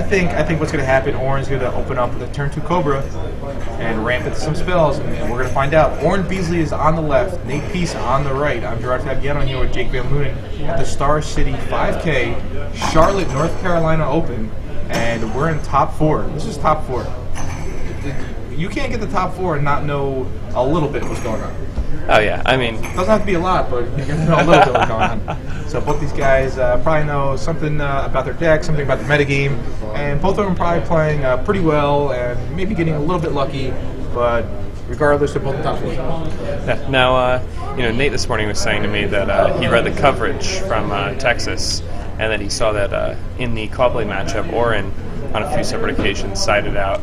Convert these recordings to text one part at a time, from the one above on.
I think what's going to happen, Orrin's going to open up with a turn 2 Cobra and ramp into some spells, and we're going to find out. Orrin Beasley is on the left, Nate Pease on the right. I'm Gerard Fabiano here with Jake Van Moonen at the Star City 5K Charlotte, North Carolina Open, and we're in top 4. This is top 4. You can't get the top 4 and not know a little bit what's going on. Oh yeah, I mean, it doesn't have to be a lot, but you can know a little bit what's going on. So both these guys probably know something about their deck, something about the metagame, and both of them probably playing pretty well and maybe getting a little bit lucky, but regardless, they're both in top 4. Yeah. Now, Nate this morning was saying to me that he read the coverage from Texas, and that he saw that in the Cobley matchup, Orrin on a few separate occasions cited out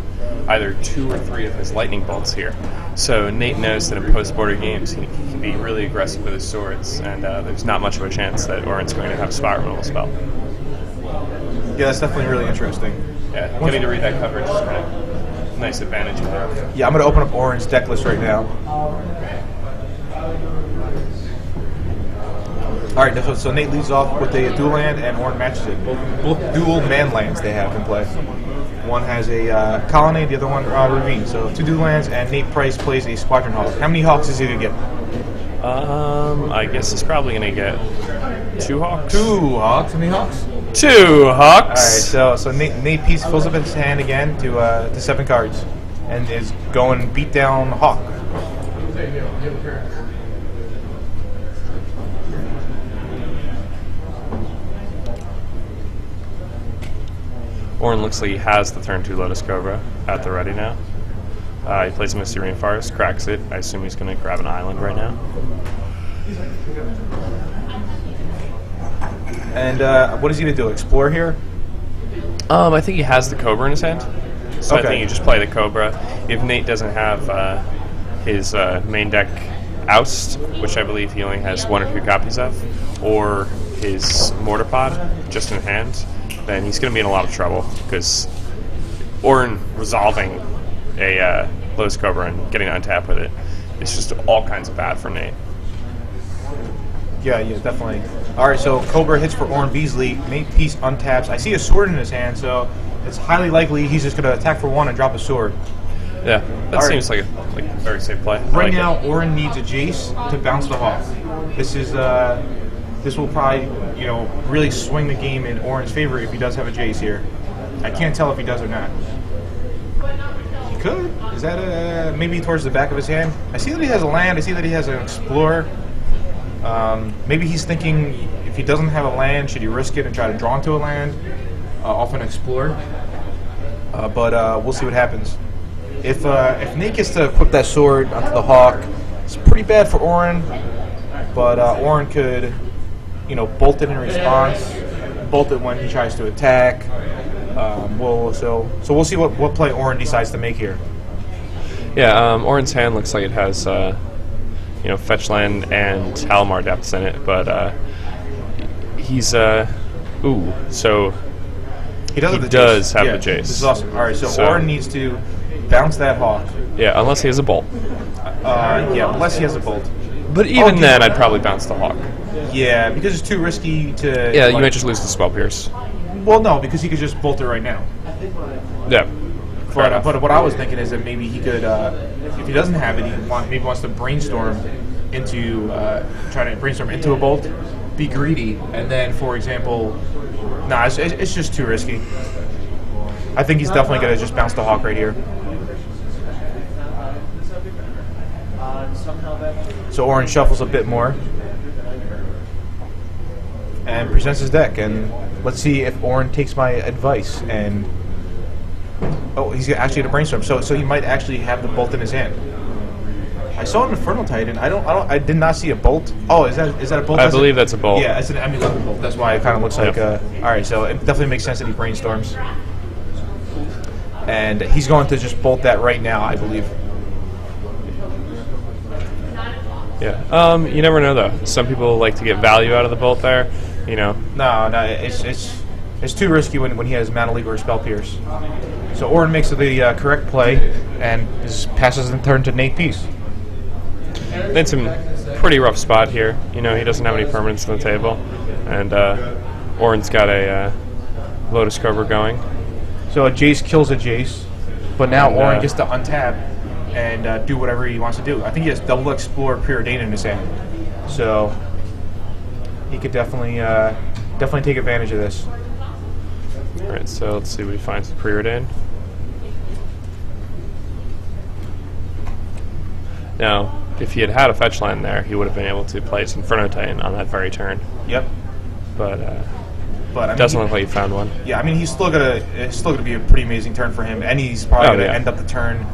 either 2 or 3 of his lightning bolts here. So Nate knows that in post-border games he can be really aggressive with his swords, and there's not much of a chance that Orrin's going to have spot removal spell. Yeah, that's definitely really interesting. Yeah, getting to read that coverage is kind of a nice advantage you have. Yeah, I'm going to open up Orrin's deck list right now. All right, so Nate leads off with a dual land, and Orrin matches it. Both dual man lands they have in play. One has a Colonnade, the other one Ravine. So 2 dual lands, and Nate Price plays a Squadron Hawk. How many Hawks is he going to get? I guess he's probably going to get 2 Hawks. 2 Hawks? How many Hawks? 2 Hawks! Alright, so Nate Pease fills up his hand again to 7 cards, and is going beat down Hawk. Orrin looks like he has the turn 2 Lotus Cobra at the ready now. He plays a Misty Rainforest, cracks it. I assume he's going to grab an island right now. And what is he going to do? Explore here? I think he has the Cobra in his hand. So okay. I think you just play the Cobra. If Nate doesn't have his main deck Oust, which I believe he only has 1 or 2 copies of, or his Mortar Pod just in hand, then he's going to be in a lot of trouble, because Orrin resolving a Lotus Cobra and getting untapped with it is just all kinds of bad for Nate. Yeah, definitely. All right, so Cobra hits for Orrin Beasley. Nate Pease untaps. I see a sword in his hand, so it's highly likely he's just going to attack for 1 and drop a sword. Yeah, that seems like a very safe play. Right now, Orrin needs a Jace to bounce the Hawk. This will probably, really swing the game in Orrin's favor if he does have a Jace here. I can't tell if he does or not. He could. Is that maybe towards the back of his hand? I see that he has a land. I see that he has an Explorer. Maybe he's thinking if he doesn't have a land, should he risk it and try to draw into a land off an Explorer? But we'll see what happens. If Nate gets to equip that sword onto the Hawk, it's pretty bad for Orrin. But Orrin could, bolt it in response, bolt it when he tries to attack. So we'll see what play Orrin decides to make here. Yeah, Orrin's hand looks like it has, fetch land and Halimar depths in it, but he's so he does have the Jace. This is awesome. All right, so Orrin needs to bounce that Hawk. Yeah, unless he has a bolt. Unless he has a bolt. But even then, I'd probably bounce the Hawk. Yeah, because it's too risky to... Yeah, you might just lose the Spell Pierce. Well, no, because he could just bolt it right now. Yeah. But what I was thinking is that maybe he could, if he doesn't have it, maybe wants to brainstorm into, try to brainstorm into a bolt, be greedy, and then, for example... Nah, it's just too risky. I think he's definitely going to just bounce the Hawk right here. So Orrin shuffles a bit more and presents his deck, and let's see if Orrin takes my advice. And he's actually going to brainstorm. So he might actually have the bolt in his hand. I saw an Infernal Titan. I did not see a bolt. Oh, is that a bolt? I believe that's a bolt. Yeah, it's an emulator bolt. That's why it kind of looks like. All right, so it definitely makes sense that he brainstorms, and he's going to just bolt that right now, I believe. Yeah. You never know though. Some people like to get value out of the bolt there. No, it's too risky when he has Mana Leak or Spell Pierce. So Orrin makes the correct play and passes the turn to Nate Pease. Nate's in a pretty rough spot here. He doesn't have any permanents on the table, and Orrin's got a Lotus Cobra going. So a Jace kills a Jace, but now And, Orrin gets to untap and do whatever he wants to do. I think he has double explore preordained in his hand, so he could definitely take advantage of this. All right, so let's see what he finds with preordained. Now, if he had had a fetch land there, he would have been able to play his Inferno Titan on that very turn. Yep. But I mean, doesn't look like he found one. Yeah, I mean, it's still gonna be a pretty amazing turn for him, and he's probably gonna end up the turn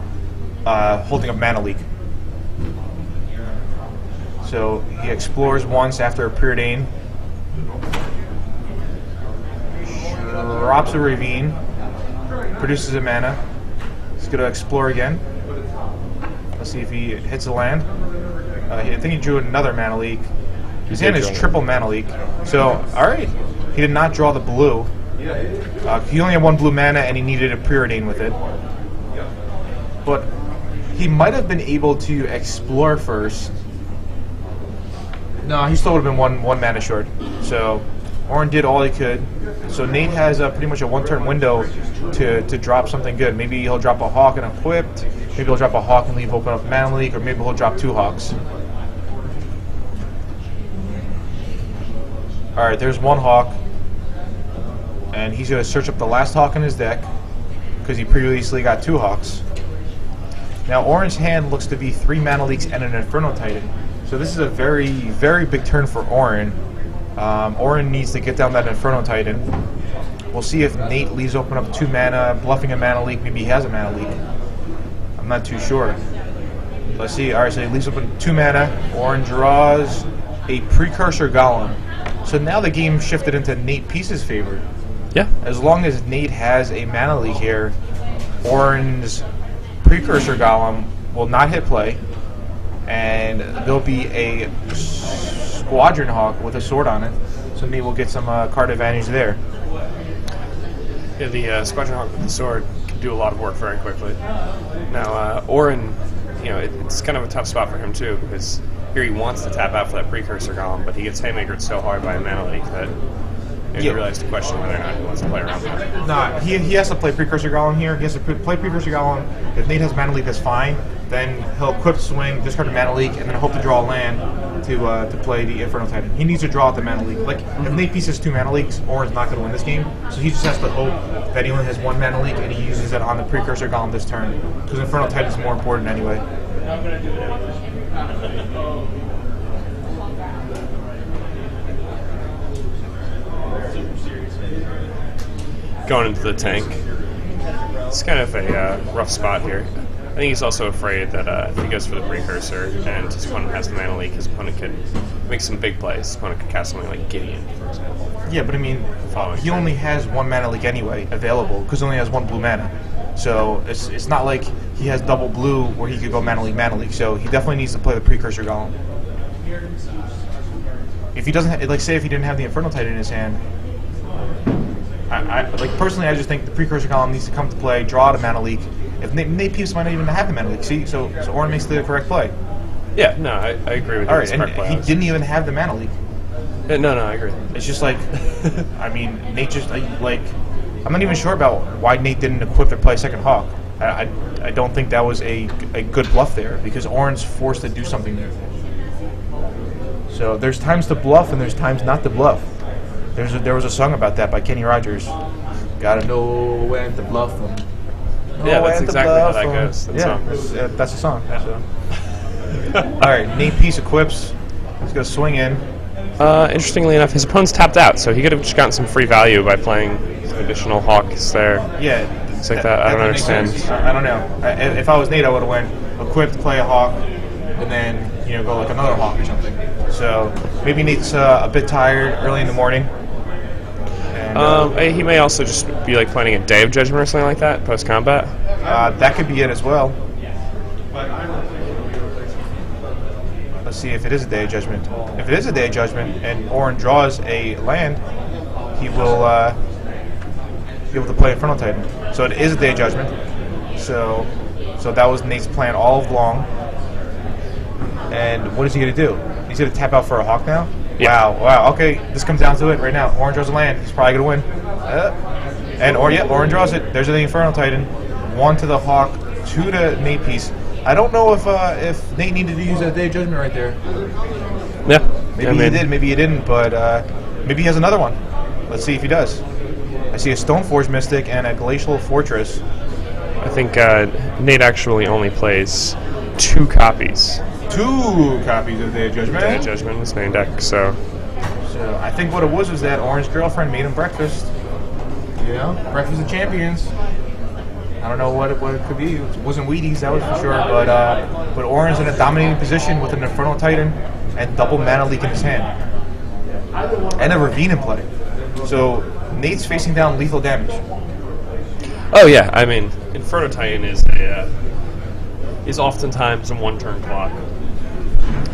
holding a mana leak. So he explores once after a preordain, drops a ravine, produces a mana. He's gonna explore again. Let's see if he hits a land. I think he drew another mana leak. His hand is triple mana leak. So, alright. He did not draw the blue. He only had one blue mana and he needed a preordain with it. But he might have been able to explore first. No, he still would have been one mana short. So, Orrin did all he could. So Nate has pretty much a one-turn window to drop something good. Maybe he'll drop a Hawk and Equipped. Maybe he'll drop a Hawk and leave open up Mana Leak, or maybe he'll drop 2 Hawks. Alright, there's 1 Hawk. And he's going to search up the last Hawk in his deck, because he previously got 2 Hawks. Now Orrin's hand looks to be 3 Mana Leaks and an Inferno Titan. So this is a very, very big turn for Orrin. Orrin needs to get down that Inferno Titan. We'll see if Nate leaves open up 2 mana, bluffing a Mana Leak. Maybe he has a Mana Leak. I'm not too sure. Let's see. Alright, so he leaves open 2 mana. Orrin draws a Precursor Golem. So now the game shifted into Nate Peace's favor. Yeah. As long as Nate has a Mana Leak here, Orrin's Precursor Golem will not hit play. And there'll be a Squadron Hawk with a sword on it. So Nate will get some card advantage there. Yeah, the Squadron Hawk with the sword can do a lot of work very quickly. Now, Orrin, it's kind of a tough spot for him too, because here he wants to tap out for that Precursor Golem, but he gets haymakered so hard by a Mana Leak that he realized to question whether or not he wants to play around that. Nah, he has to play Precursor Golem here. He has to play Precursor Golem. If Nate has Mana Leak, that's fine. Then he'll equip swing, discard a Mana Leak, and then hope to draw a land to play the Inferno Titan. He needs to draw out the Mana Leak. Like, if Nate Peace has 2 Mana Leaks, Orrin's not going to win this game. So he just has to hope that he only has 1 Mana Leak and he uses it on the Precursor Golem this turn. Because Inferno Titan is more important anyway. Going into the tank. It's kind of a rough spot here. I think he's also afraid that if he goes for the Precursor and his opponent has the Mana Leak, his opponent could make some big plays. His opponent could cast something like Gideon, for example. Yeah, but I mean, he only has 1 Mana Leak anyway available, because he only has 1 blue mana. So it's not like he has double blue where he could go Mana Leak. So he definitely needs to play the Precursor Golem. If he doesn't, like, say if he didn't have the Inferno Titan in his hand, personally, I just think the Precursor Golem needs to come to play, draw out a Mana Leak. If Nate Peace might not even have the Mana Leak. See, so Orrin makes the correct play. Yeah, no, I agree with you. All right, and he didn't even have the Mana Leak. No, I agree. It's just like, I mean, Nate just, like, I'm not even sure about why Nate didn't equip or play second Hawk. I don't think that was a good bluff there, because Orrin's forced to do something there. So there's times to bluff and there's times not to bluff. There was a song about that by Kenny Rogers. Gotta know when to bluff them. Yeah, that's exactly how that goes. That's the song. So. All right, Nate Peace equips. He's gonna swing in. Interestingly enough, his opponent's tapped out, so he could have just gotten some free value by playing some additional Hawks there. Yeah, things like that. I don't understand. I don't know. If I was Nate, I would have went equipped, play a Hawk, and then go like another Hawk or something. So maybe Nate's a bit tired early in the morning. He may also just be like planning a Day of Judgment or something like that post combat. That could be it as well. Let's see if it is a Day of Judgment. If it is a Day of Judgment and Orrin draws a land, he will be able to play Inferno Titan. So it is a Day of Judgment. So that was Nate's plan all along. And what is he going to do? He's going to tap out for a Hawk now? Yeah. Wow. Okay, this comes down to it right now. Orrin draws a land. He's probably going to win. And Orrin draws it. There's the Infernal Titan. 1 to the Hawk, 2 to Nate Pease. I don't know if Nate needed to use that Day of Judgment right there. Yeah. Maybe he did, maybe he didn't, but maybe he has another one. Let's see if he does. I see a Stoneforge Mystic and a Glacial Fortress. I think Nate actually only plays 2 copies. 2 copies of Day of Judgment. Day of Judgment is main deck, so I think what it was that Orrin's girlfriend made him breakfast. You know, breakfast of champions. I don't know what it could be. It wasn't Wheaties, that was for sure. But Orrin's in a dominating position with an Infernal Titan and double Mana Leak in his hand, and a Ravine in play. So Nate's facing down lethal damage. Oh yeah, I mean, Inferno Titan is oftentimes a 1-turn clock.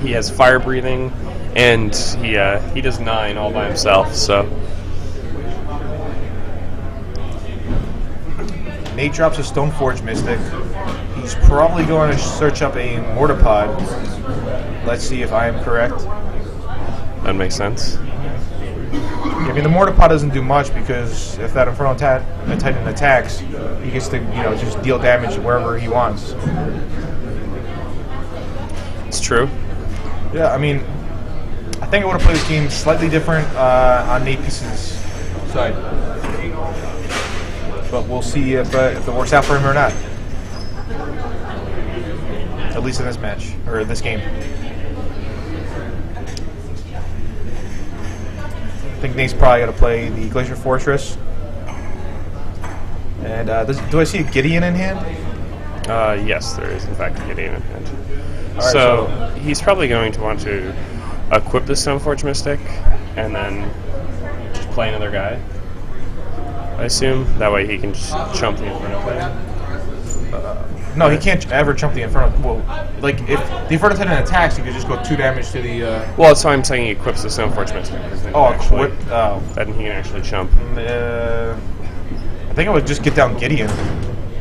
He has fire breathing, and he does 9 all by himself. So Nate drops a Stoneforge Mystic. He's probably going to search up a Mortipod. Let's see if I am correct. that makes sense. I mean, the Mortipod doesn't do much because if that Infernal Titan attacks, he gets to just deal damage wherever he wants. It's true. Yeah, I mean, I think I would have played this game slightly different on Nate Peace's side, but we'll see if it works out for him or not. At least in this match or this game. I think Nate's probably going to play the Glacier Fortress. And do I see a Gideon in hand? Yes, there is in fact a Gideon in hand. Right, so he's probably going to want to equip the Stoneforge Mystic and then just play another guy, I assume. That way he can just chump the Inferno Titan. No, he can't ever chump the Inferno. Well, like, if the Inferno Titan attacks, he could just go 2 damage to the... Well, that's why I'm saying he equips the Stoneforge Mystic. equip... Oh. Then he can actually chump. I think I would just get down Gideon.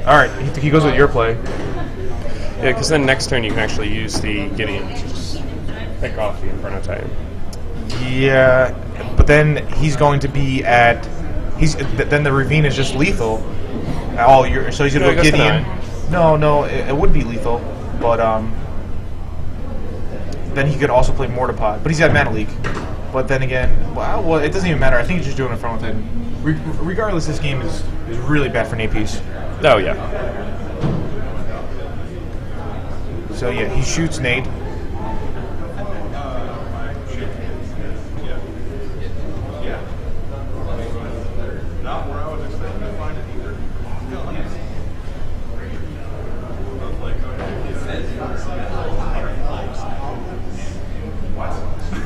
Alright, he goes with your play. Yeah, because then next turn you can actually use the Gideon to just pick off the Inferno Titan. Yeah, but then he's going to be at... Then the Ravine is just lethal. So he's going to go Gideon. No, it would be lethal, but then he could also play Mortipod. But he's got Mana Leak. But then again, well, it doesn't even matter. I think he's just doing it from within. Regardless, this game is really bad for Nate Pease. Oh, yeah. So yeah, he shoots Nate.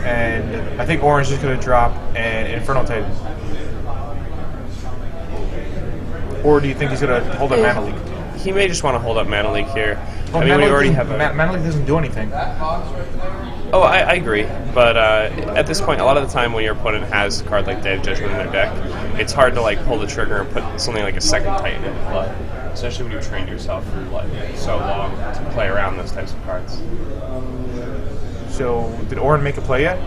And I think Orrin's just going to drop an Infernal Titan. Or do you think he's going to hold up Mana Leak? He may just want to hold up Mana Leak here. Well, I mean, we already have a... Mana Leak doesn't do anything. Oh, I agree. But at this point, a lot of the time when your opponent has a card like Day of Judgment in their deck, it's hard to like pull the trigger and put something like a second Titan in play. Especially when you've trained yourself for like so long to play around those types of cards. So, did Orrin make a play yet?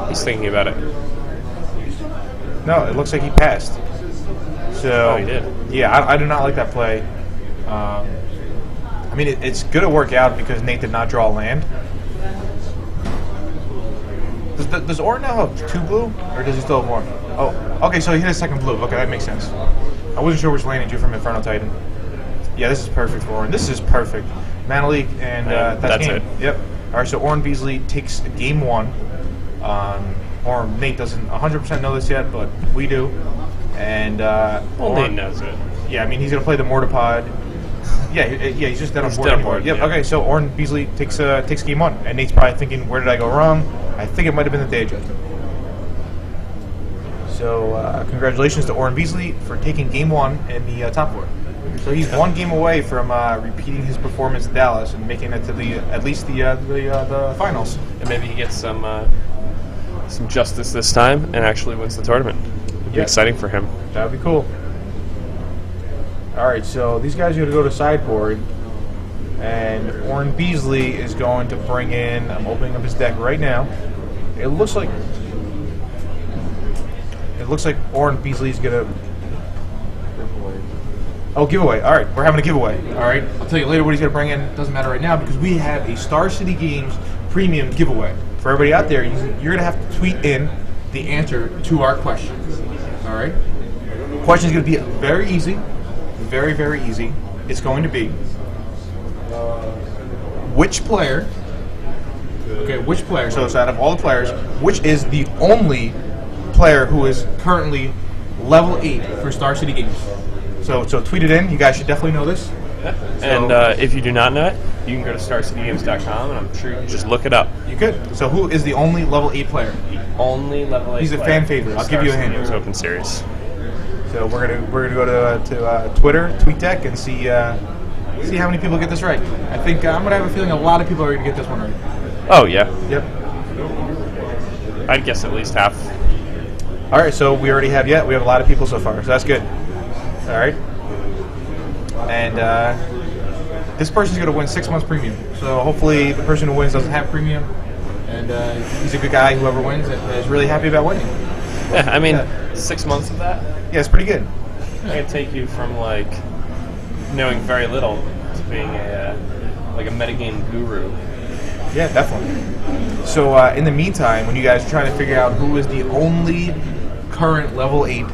He's thinking about it. No, it looks like he passed. So, he did. Yeah, I do not like that play. I mean, it's going to work out because Nate did not draw a land. Does Orrin now have 2 blue, or does he still have 1? Oh, okay, so he hit a second blue. Okay, that makes sense. I wasn't sure which land he drew from Inferno Titan. Yeah, this is perfect for Orrin. This is perfect. Mana Leak, and that's game. it. Yep. All right, so Orrin Beasley takes game 1. Or Nate doesn't 100% know this yet, but we do. And Nate knows it. Yeah, I mean, he's going to play the Mortipod. Yeah, he's just dead on board. Anymore. Yep. Yeah. Okay, so Orrin Beasley takes game 1, and Nate's probably thinking, where did I go wrong? I think it might have been the Day of Judgment. So congratulations to Orrin Beasley for taking game 1 in the top 4. So he's 1 game away from repeating his performance in Dallas and making it to at least the finals. And maybe he gets some justice this time and actually wins the tournament. It'd be exciting for him. That would be cool. All right, so these guys are going to go to sideboard, and Orrin Beasley is going to bring in. I'm opening up his deck right now. It looks like it looks like Orrin Beasley's gonna. Oh, giveaway. All right, we're having a giveaway. All right, I'll tell you later what he's gonna bring in. Doesn't matter right now because we have a Star City Games premium giveaway for everybody out there. You're gonna have to tweet in the answer to our questions. All right. The question is gonna be very easy, very very easy. It's going to be which player. Okay, which player? So it's out of all the players, which is the only player who is currently level 8 for Star City Games? So tweet it in. You guys should definitely know this. Yeah. And if you do not know it, you can go to StarCityGames.com, and I'm sure you can just look it up. You could. So who is the only level 8 player? The only level 8 He's a player fan favorite. I'll give you a hint. Games Open Series. So we're gonna go to Twitter, TweetDeck, and see how many people get this right. I think I'm gonna have a feeling a lot of people are gonna get this one right. Oh yeah. Yep. I'd guess at least half. All right. So we already have we have a lot of people so far. So that's good. All right. And this person's gonna win 6 months premium. So hopefully the person who wins doesn't have premium, and he's a good guy. Whoever wins is really happy about winning. Yeah. I mean, 6 months of that. Yeah, it's pretty good. I could take you from like knowing very little to being a metagame guru. Yeah, definitely. So in the meantime, when you guys are trying to figure out who is the only current level 8,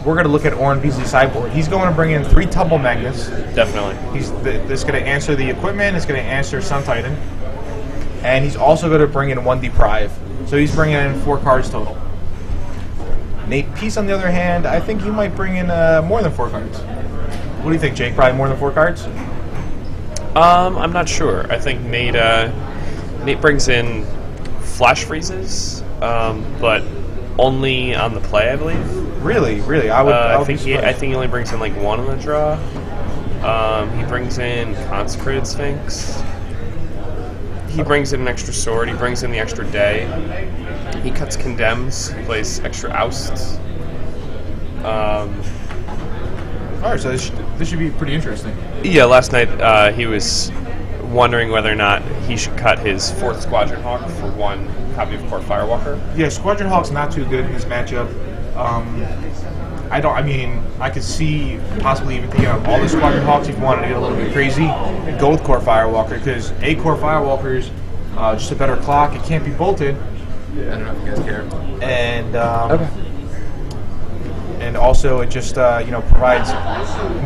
we're going to look at Orrin Beasley's sideboard. He's going to bring in 3 tumble magnets. Definitely. This going to answer the equipment. It's going to answer Sun Titan. And he's also going to bring in 1 deprive. So he's bringing in 4 cards total. Nate Pease, on the other hand, I think he might bring in more than 4 cards. What do you think, Jake? Probably more than 4 cards? I'm not sure. I think Nate brings in flash freezes, but only on the play, I believe. Really? I think he only brings in like 1 on the draw. He brings in Consecrated Sphinx. He brings in an extra sword. He brings in the extra day. He cuts Condemns. He plays extra ousts. All right, so this should be pretty interesting. Yeah, last night he was wondering whether or not he should cut his 4th Squadron Hawk for 1 copy of Court Firewalker. Yeah, Squadron Hawk's not too good in this matchup. I could see possibly even taking out all the Squadron Hawks if you wanted to get a little bit crazy and go with Court Firewalker, because a Court Firewalker is just a better clock. It can't be bolted. I don't know if you guys care. And Okay. And also, it just provides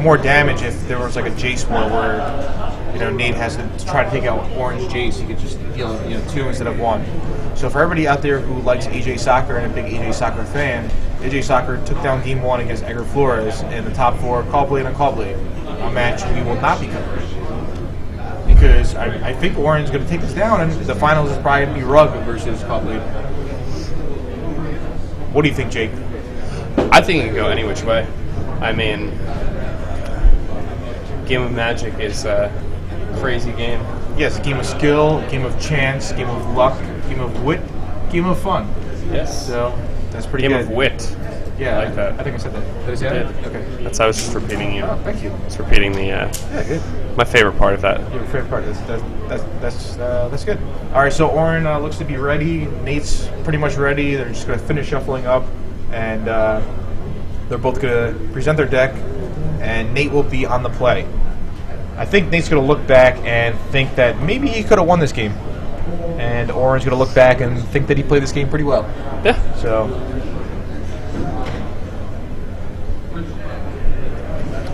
more damage if there was like a Jace war where Nate has to try to take out orange Jace. He could just deal 2 instead of 1. So for everybody out there who likes AJ Soccer and a big AJ Soccer fan, AJ Soccer took down Game 1 against Edgar Flores in the top 4 Callblade on Callblade, a match we will not be covering. Because I think Orrin's going to take this down, and the finals is probably going to be Rug versus Callblade. What do you think, Jake? I think it can go any which way. I mean, Game of Magic is a crazy game. Yes, a game of skill, a game of chance, a game of luck, a game of wit, a game of fun. Yes. So that's pretty Game good. of wit. Yeah, I like that. I think I said that. Did I say that? Okay. That's I was just repeating you. Oh, thank you. Just repeating the Yeah, good. my favorite part of that. Your favorite part. That's good. All right, so Orrin looks to be ready. Nate's pretty much ready. They're just going to finish shuffling up, and they're both going to present their deck, and Nate will be on the play. I think Nate's going to look back and think that maybe he could have won this game, and Orrin's going to look back and think that he played this game pretty well. Yeah. So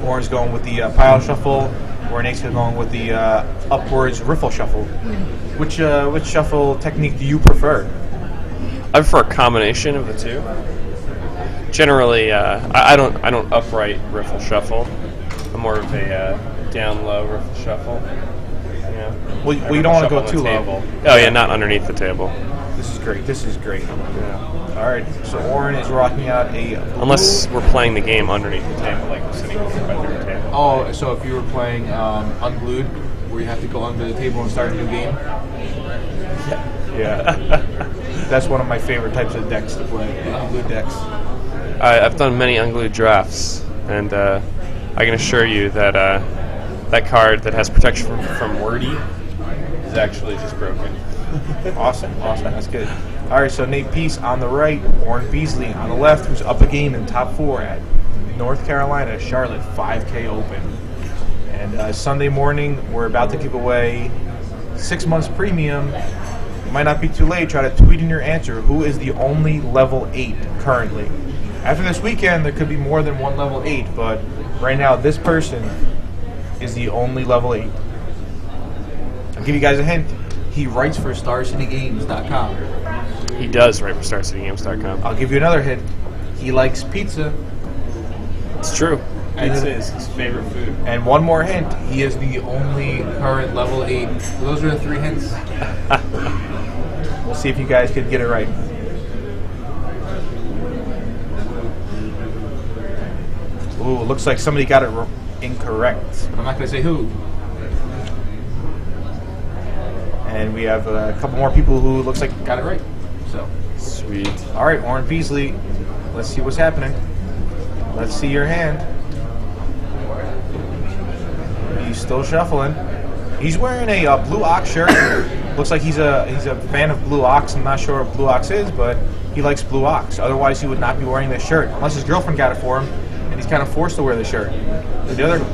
Orrin's going with the pile shuffle, where Nate's going with the upwards riffle shuffle. Which shuffle technique do you prefer? I prefer a combination of the two. Generally, I don't upright riffle shuffle. I'm more of a down low riffle shuffle. Well, you don't want to go too low. Oh yeah, not underneath the table. This is great. This is great. Yeah. All right, so Orrin is rocking out a. Unless we're playing the game underneath the table, like we're sitting by the table. Oh, so if you were playing Unglued, where you have to go under the table and start a new game. Yeah. That's one of my favorite types of decks to play. Unglued decks. I've done many unglued drafts, and I can assure you that that card that has protection from Wordy is actually just broken. Awesome, that's good. All right, so Nate Pease on the right, Orrin Beasley on the left, who's up a game in top 4 at North Carolina Charlotte 5K Open. And Sunday morning, we're about to give away 6 months premium. It might not be too late. Try to tweet in your answer. Who is the only level 8 currently? After this weekend, there could be more than one level 8, but right now, this person is the only level 8. I'll give you guys a hint. He writes for StarCityGames.com. He does write for StarCityGames.com. I'll give you another hint. He likes pizza. It's true. Pizza is his favorite food. And one more hint. He is the only current level 8. So those are the 3 hints. We'll see if you guys can get it right. Ooh, looks like somebody got it incorrect. I'm not going to say who. And we have a couple more people who looks like got it right. So sweet. All right, Orrin Beasley. Let's see what's happening. Let's see your hand. He's still shuffling. He's wearing a Blue Ox shirt. Looks like he's a fan of Blue Ox. I'm not sure what Blue Ox is, but he likes Blue Ox. Otherwise, he would not be wearing this shirt unless his girlfriend got it for him, and he's kind of forced to wear the shirt. The other,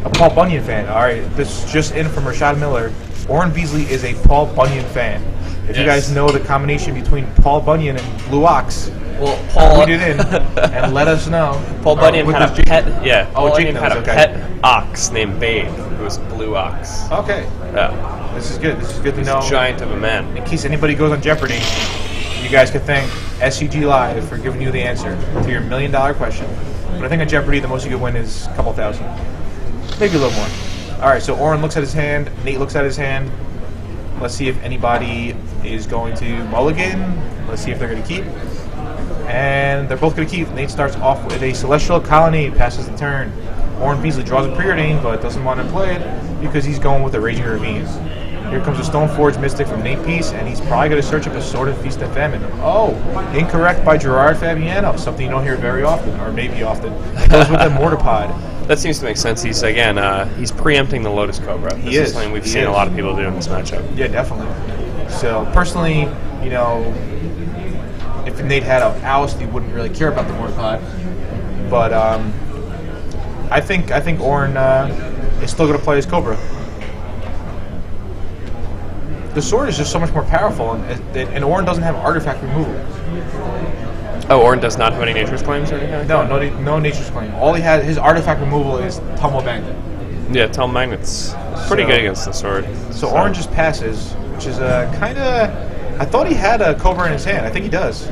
a Paul Bunyan fan. All right, this is just in from Rashad Miller. Orrin Beasley is a Paul Bunyan fan. If you guys know the combination between Paul Bunyan and Blue Ox, well, Paul, tweet it in and let us know. Paul Bunyan had a pet. Yeah, Paul Bunyan had a okay. pet ox named Babe, who was Blue Ox. Okay. Yeah. This is good. This is good to know. He's a giant of a man. In case anybody goes on Jeopardy, you guys can thank SCG Live for giving you the answer to your $1 million question. But I think on Jeopardy, the most you could win is a couple thousand. Maybe a little more. All right, so Orrin looks at his hand. Nate looks at his hand. Let's see if anybody is going to mulligan. Let's see if they're going to keep. And they're both going to keep. Nate starts off with a Celestial Colonnade, passes the turn. Orrin Beasley draws a preordain, but doesn't want to play it because he's going with a Raging Ravine. Here comes a Stoneforge Mystic from Nate Pease, and he's probably going to search up a Sword of Feast and Famine. Oh, incorrect by Gerard Fabiano, something you don't hear very often, or maybe often. It goes with a Mortarpod. That seems to make sense. He's he's preempting the Lotus Cobra. He is something we've seen a lot of people do in this matchup. Yeah, definitely. So personally, you know, if Nate had an oust, he wouldn't really care about the Mortarpod. But I think Orrin is still going to play his Cobra. The sword is just so much more powerful, and Orrin doesn't have artifact removal. Oh, Orrin does not have any Nature's Claims or anything? No Nature's Claim. All he has, his artifact removal is Tumble Magnet. Yeah, Tumble Magnet's pretty good against the sword. So Orrin just passes, which is kind of... I thought he had a Cobra in his hand. I think he does.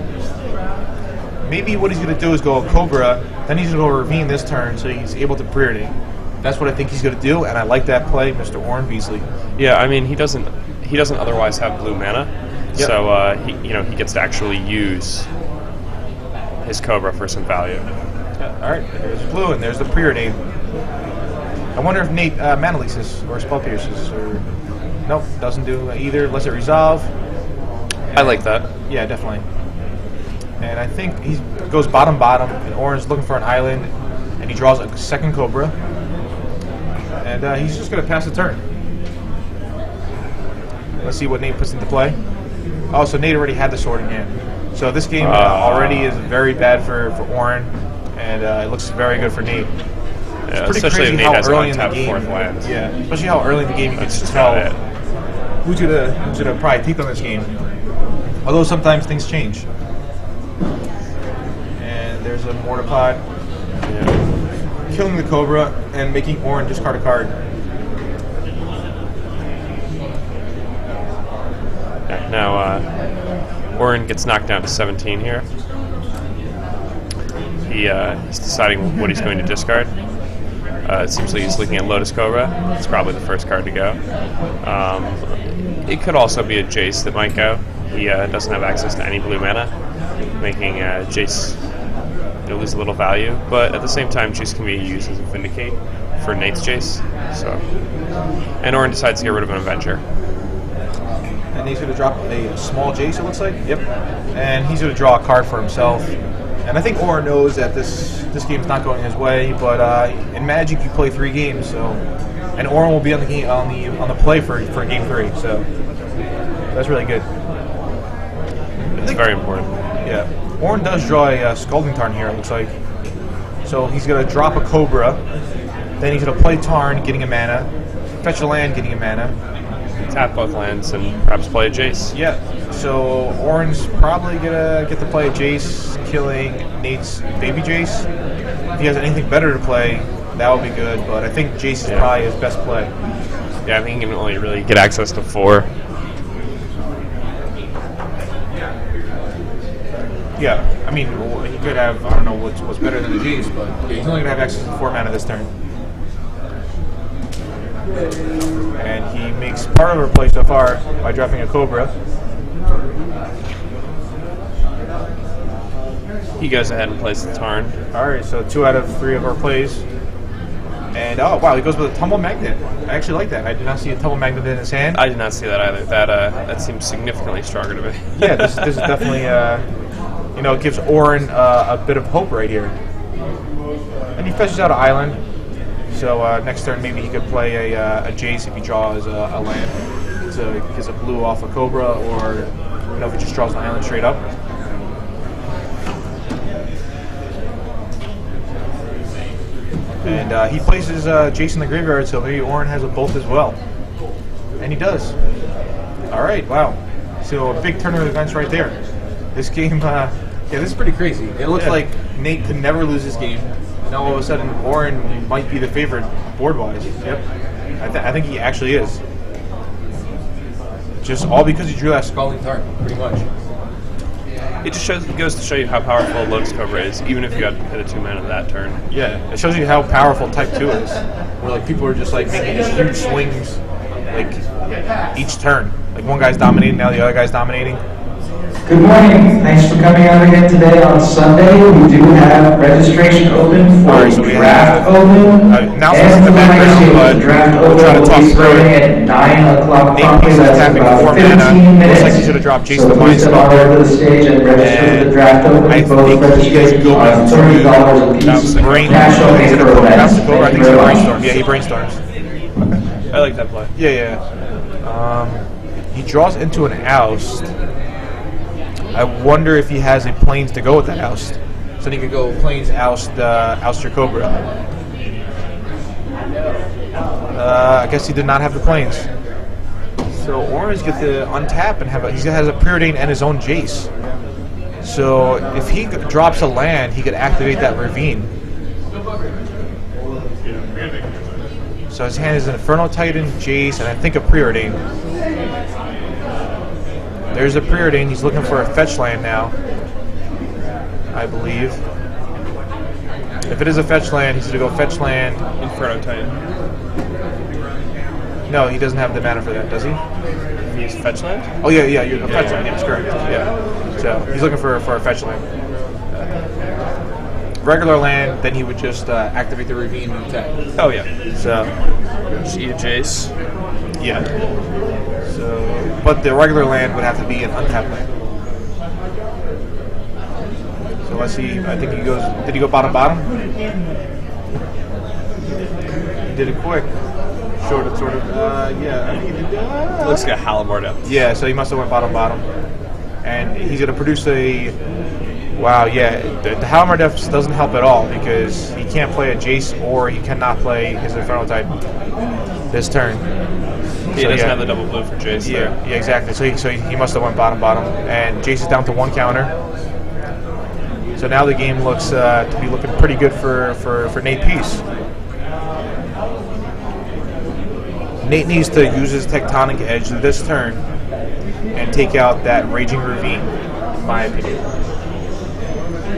Maybe what he's going to do is go a Cobra, then he's going to go Ravine this turn, so he's able to preordain. That's what I think he's going to do, and I like that play, Mr. Orrin Beasley. Yeah, I mean, he doesn't otherwise have blue mana, yep. So he gets to actually use his Cobra for some value. Yeah, all right, there's blue, and there's the preordain. I wonder if Nate mana leases or spell pierces, or nope, doesn't do either. Lets it resolve. And I like that. Yeah, definitely. And I think he goes bottom, and Orrin's looking for an island, and he draws a second Cobra, and he's just going to pass the turn. Let's see what Nate puts into play. Oh, so Nate already had the sword in hand. So this game already is very bad for Orrin, and it looks very good for Nate. Yeah, especially if Nate has an untapped fourth land. Yeah, especially how early in the game you can just tell who's gonna probably peak on this game. Although sometimes things change. And there's a Mortarpod. Yeah. Killing the Cobra and making Orrin discard a card. Now, Orrin gets knocked down to 17 here. He's deciding what he's going to discard. It seems like he's looking at Lotus Cobra. It's probably the first card to go. It could also be a Jace that might go. He doesn't have access to any blue mana, making Jace lose a little value. But at the same time, Jace can be used as a Vindicate for Nate's Jace. And Orrin decides to get rid of an Avenger. And he's going to drop a small Jace, it looks like. Yep. And he's going to draw a card for himself. And I think Orrin knows that this game's not going his way, but in Magic you play 3 games, so and Orrin will be on the play for game 3, so that's really good. It's very important. Yeah. Orrin does draw a Scalding Tarn here, it looks like. So he's going to drop a Cobra. Then he's going to play Tarn, getting a mana. Fetch a land, getting a mana. Tap both lands and perhaps play a Jace. Yeah. So Orrin's probably going to get to play a Jace, killing Nate's baby Jace. If he has anything better to play, that would be good. But I think Jace is probably his best play. Yeah, I think he can only really get access to 4. Yeah, I mean, he could have, I don't know what's better than the Jace, but yeah, he's only going to have access to 4 mana this turn. And he makes part of her play so far by dropping a Cobra. He goes ahead and plays the Tarn. Alright, so 2 out of 3 of our plays. And, oh, wow, he goes with a Tumble Magnet. I actually like that. I did not see a Tumble Magnet in his hand. I did not see that either. That seems significantly stronger to me. Yeah, this is definitely, you know, it gives Orrin a bit of hope right here. And he fetches out an island. So next turn maybe he could play a Jace if he draws a land. So he gets a blue off a Cobra, or you know, if he just draws an island straight up. And he places Jace in the graveyard, so maybe Orrin has a bolt as well. And he does. Alright, wow. So a big turn of events right there. This game, yeah, this is pretty crazy. It looks like Nate could never lose this game. Now all of a sudden, Orrin might be the favorite board-wise. Yep. I think he actually is. Just all because he drew that Scalding Tarn, pretty much. It just goes to show you how powerful Lotus Cobra is, even if you got hit a 2 mana that turn. Yeah, it shows you how powerful Type 2 is. Where like people are just like making these huge swings, like each turn. Like one guy's dominating, now the other guy's dominating. Good morning. Thanks for coming out again today on Sunday. We do have registration open for draft open. Announcements in the background, but we'll try to talk through it. At 9 o'clock. Nate Pease is tapping 4 mana. Looks like he should have dropped Jace the Mind Sculptor. To the stage and register for the draft open. I Both think registrations are $30 a piece. Cash only for events. I think he brainstorms. Yeah, he brainstorms. I like that play. Yeah. He draws into an oust. I wonder if he has a planes to go with that oust. So then he could go planes, oust your Cobra. I guess he did not have the planes. So Orrin's get to untap and he has a Preordain and his own Jace. So if he drops a land, he could activate that Ravine. So his hand is an Inferno Titan, Jace, and I think a Preordain. There's a Preordain. He's looking for a fetch land now, I believe. If it is a fetch land, he's going to go fetch land. Inferno Titan. No, he doesn't have the mana for that, does he? He's fetch land? Oh, yeah, you're a fetch land. Yes, correct. Yeah. So he's looking for a fetch land. Regular land, then he would just activate the Ravine and attack. Oh, yeah. So, just eat a Jace. Yeah. So, but the regular land would have to be an untapped land. So let's see. I think he goes. Did he go bottom? He did it quick. Sort of. Yeah. I think he did. Looks like a Halimar Depth. Yeah. So he must have went bottom. And he's going to produce a. Wow. Yeah. The Halimar Depth doesn't help at all because he can't play a Jace or he cannot play his Inferno Titan this turn. He doesn't have the double blue for Jace there. Yeah, exactly. So he must have went bottom. And Jace is down to 1 counter. So now the game looks to be looking pretty good for Nate Pease. Nate needs to use his Tectonic Edge this turn and take out that Raging Ravine, in my opinion.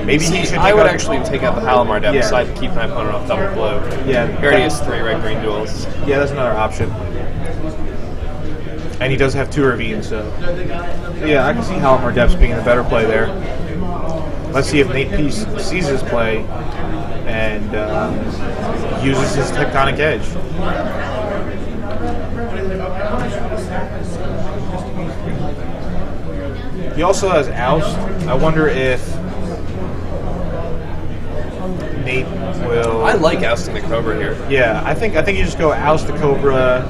Maybe he should. I would actually take out the Halimar Depth so I can keep my opponent off double blue. Yeah. He already has 3 red-green duels. Yeah, that's another option. And he does have 2 Ravines, so yeah, I can see Halimar Depths being the better play there. Let's see if Nate Pease sees his play and uses his Tectonic Edge. He also has Oust. I wonder if Nate will. I like ousting the Cobra here. Yeah, I think you just go Oust the Cobra,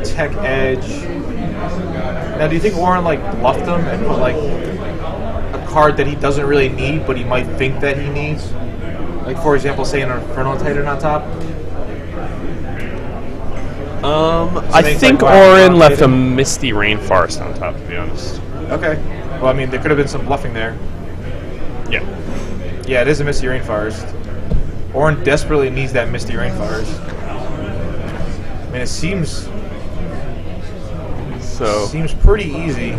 Tech Edge, Now, do you think Orrin like bluffed him and put like a card that he doesn't really need, but he might think that he needs? Like, for example, say an Infernal Titan on top. I think Orrin left a Misty Rainforest on top, to be honest. Okay. Well, I mean, there could have been some bluffing there. Yeah. Yeah, it is a Misty Rainforest. Orrin desperately needs that Misty Rainforest. I mean, it seems pretty easy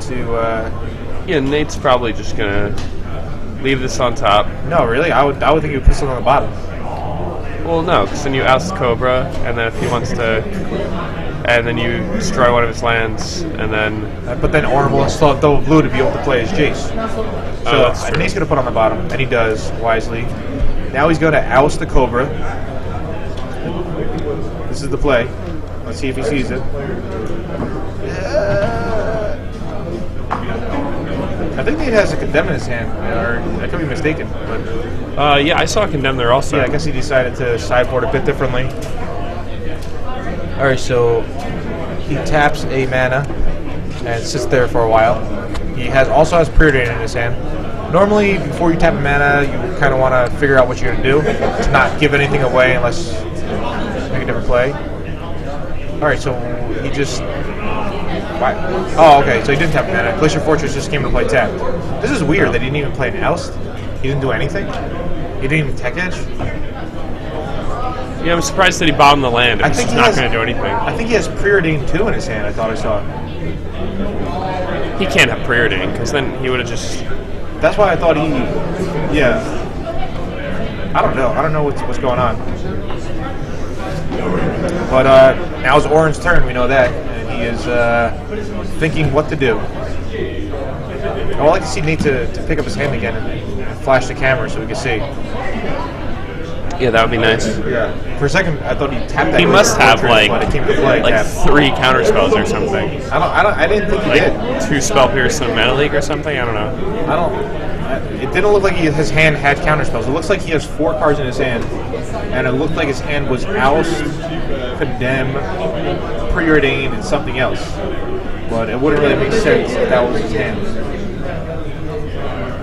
to. Yeah, Nate's probably just gonna leave this on top. No, really, I would think he would put something on the bottom. Well, no, because then you oust Cobra, and then if he wants to, and then you destroy one of his lands, and then. But then Orrin will install double blue to be able to play his Jace. So Nate's gonna put on the bottom, and he does wisely. Now he's gonna oust the Cobra. This is the play. Let's see if he sees it. I think Nate has a Condemn in his hand, or I could be mistaken. But yeah, I saw Condemn there also. Yeah, I guess he decided to sideboard a bit differently. All right, so he taps a mana and sits there for a while. He also has Preordain in his hand. Normally, before you tap a mana, you kind of want to figure out what you're going to do. To not give anything away unless you make a different play. All right, so he just. Why? Oh, okay. So he didn't tap mana. Glacier Fortress just came to play tap. This is weird that he didn't even play an Oust. He didn't do anything. He didn't even tech edge. Yeah, I'm surprised that he bottomed the land. I think he's not going to do anything. I think he has Preordain 2 in his hand. I thought I saw. He can't have Preordain because then he would have just. That's why I thought he. Yeah. I don't know. I don't know what's going on. But now it's Orrin's turn. We know that. He is thinking what to do. I would like to see Nate to pick up his hand again and flash the camera so we can see. Yeah, that would be nice. Yeah. For a second, I thought he tapped that. He must have like it came to play, 3 counterspells or something. I didn't think he did. 2 Spell Pierce and a Mana Leak or something. I don't know. It didn't look like his hand had counterspells. It looks like he has 4 cards in his hand, and it looked like his hand was Oust, Condemn, Preordain, and something else. But it wouldn't really make sense if that was his hand,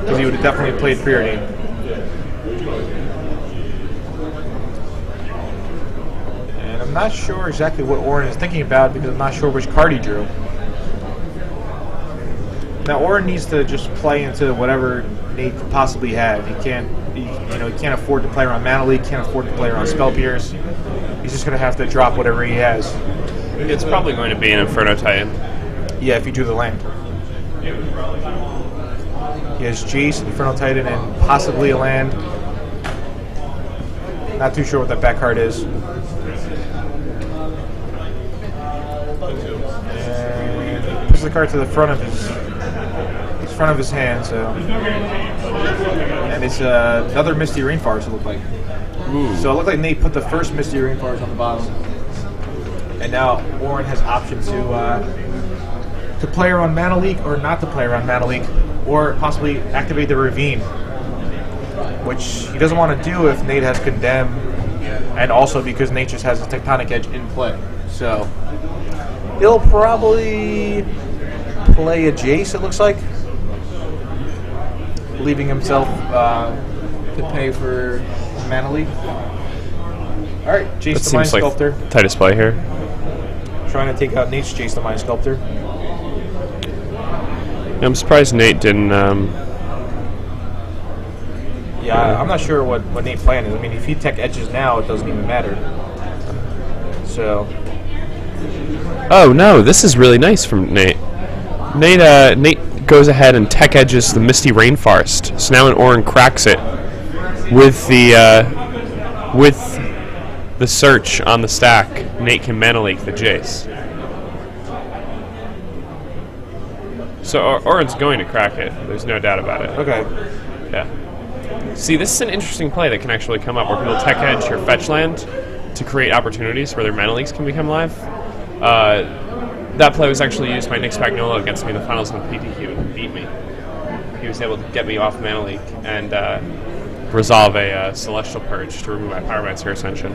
because he would have definitely played Preordain. And I'm not sure exactly what Orrin is thinking about because I'm not sure which card he drew. Now Orrin needs to just play into whatever Nate could possibly have. He can't afford to play around Mana Leak, can't afford to play around Spell Pierce. He's just gonna have to drop whatever he has. It's probably going to be an Inferno Titan. Yeah, if you drew the land. He has Jace, Inferno Titan, and possibly a land. Not too sure what that back card is. And he puts the card to the front of his hand, so. And it's another Misty Rainforest, it looked like. Ooh. So it looked like Nate put the first Misty Rainforest on the bottom. And now Orrin has option to play around Mana Leak or not to play around Mana Leak, or possibly activate the Ravine, which he doesn't want to do if Nate has Condemn, and also because Nate just has a Tectonic Edge in play. So he'll probably play a Jace, it looks like, leaving himself to pay for Mana Leak. All right, Jace the Mind Sculptor. Like tightest play here. Trying to take out Nate's Jace the Mind Sculptor. I'm surprised Nate didn't. Yeah, I'm not sure what Nate's plan is. I mean, if he tech edges now, it doesn't even matter. So. Oh no, this is really nice from Nate. Nate goes ahead and tech edges the Misty Rainforest. So now when Orrin cracks it with the search on the stack, Nate can Mana Leak the Jace. So Orrin's going to crack it. There's no doubt about it. Okay. Yeah. See, this is an interesting play that can actually come up where people tech edge your fetch land to create opportunities where their Mana Leaks can become live. That play was actually used by Nick Spagnuolo against me in the finals on PTQ and beat me. He was able to get me off Mana Leak and resolve a Celestial Purge to remove my Pyromancer Ascension.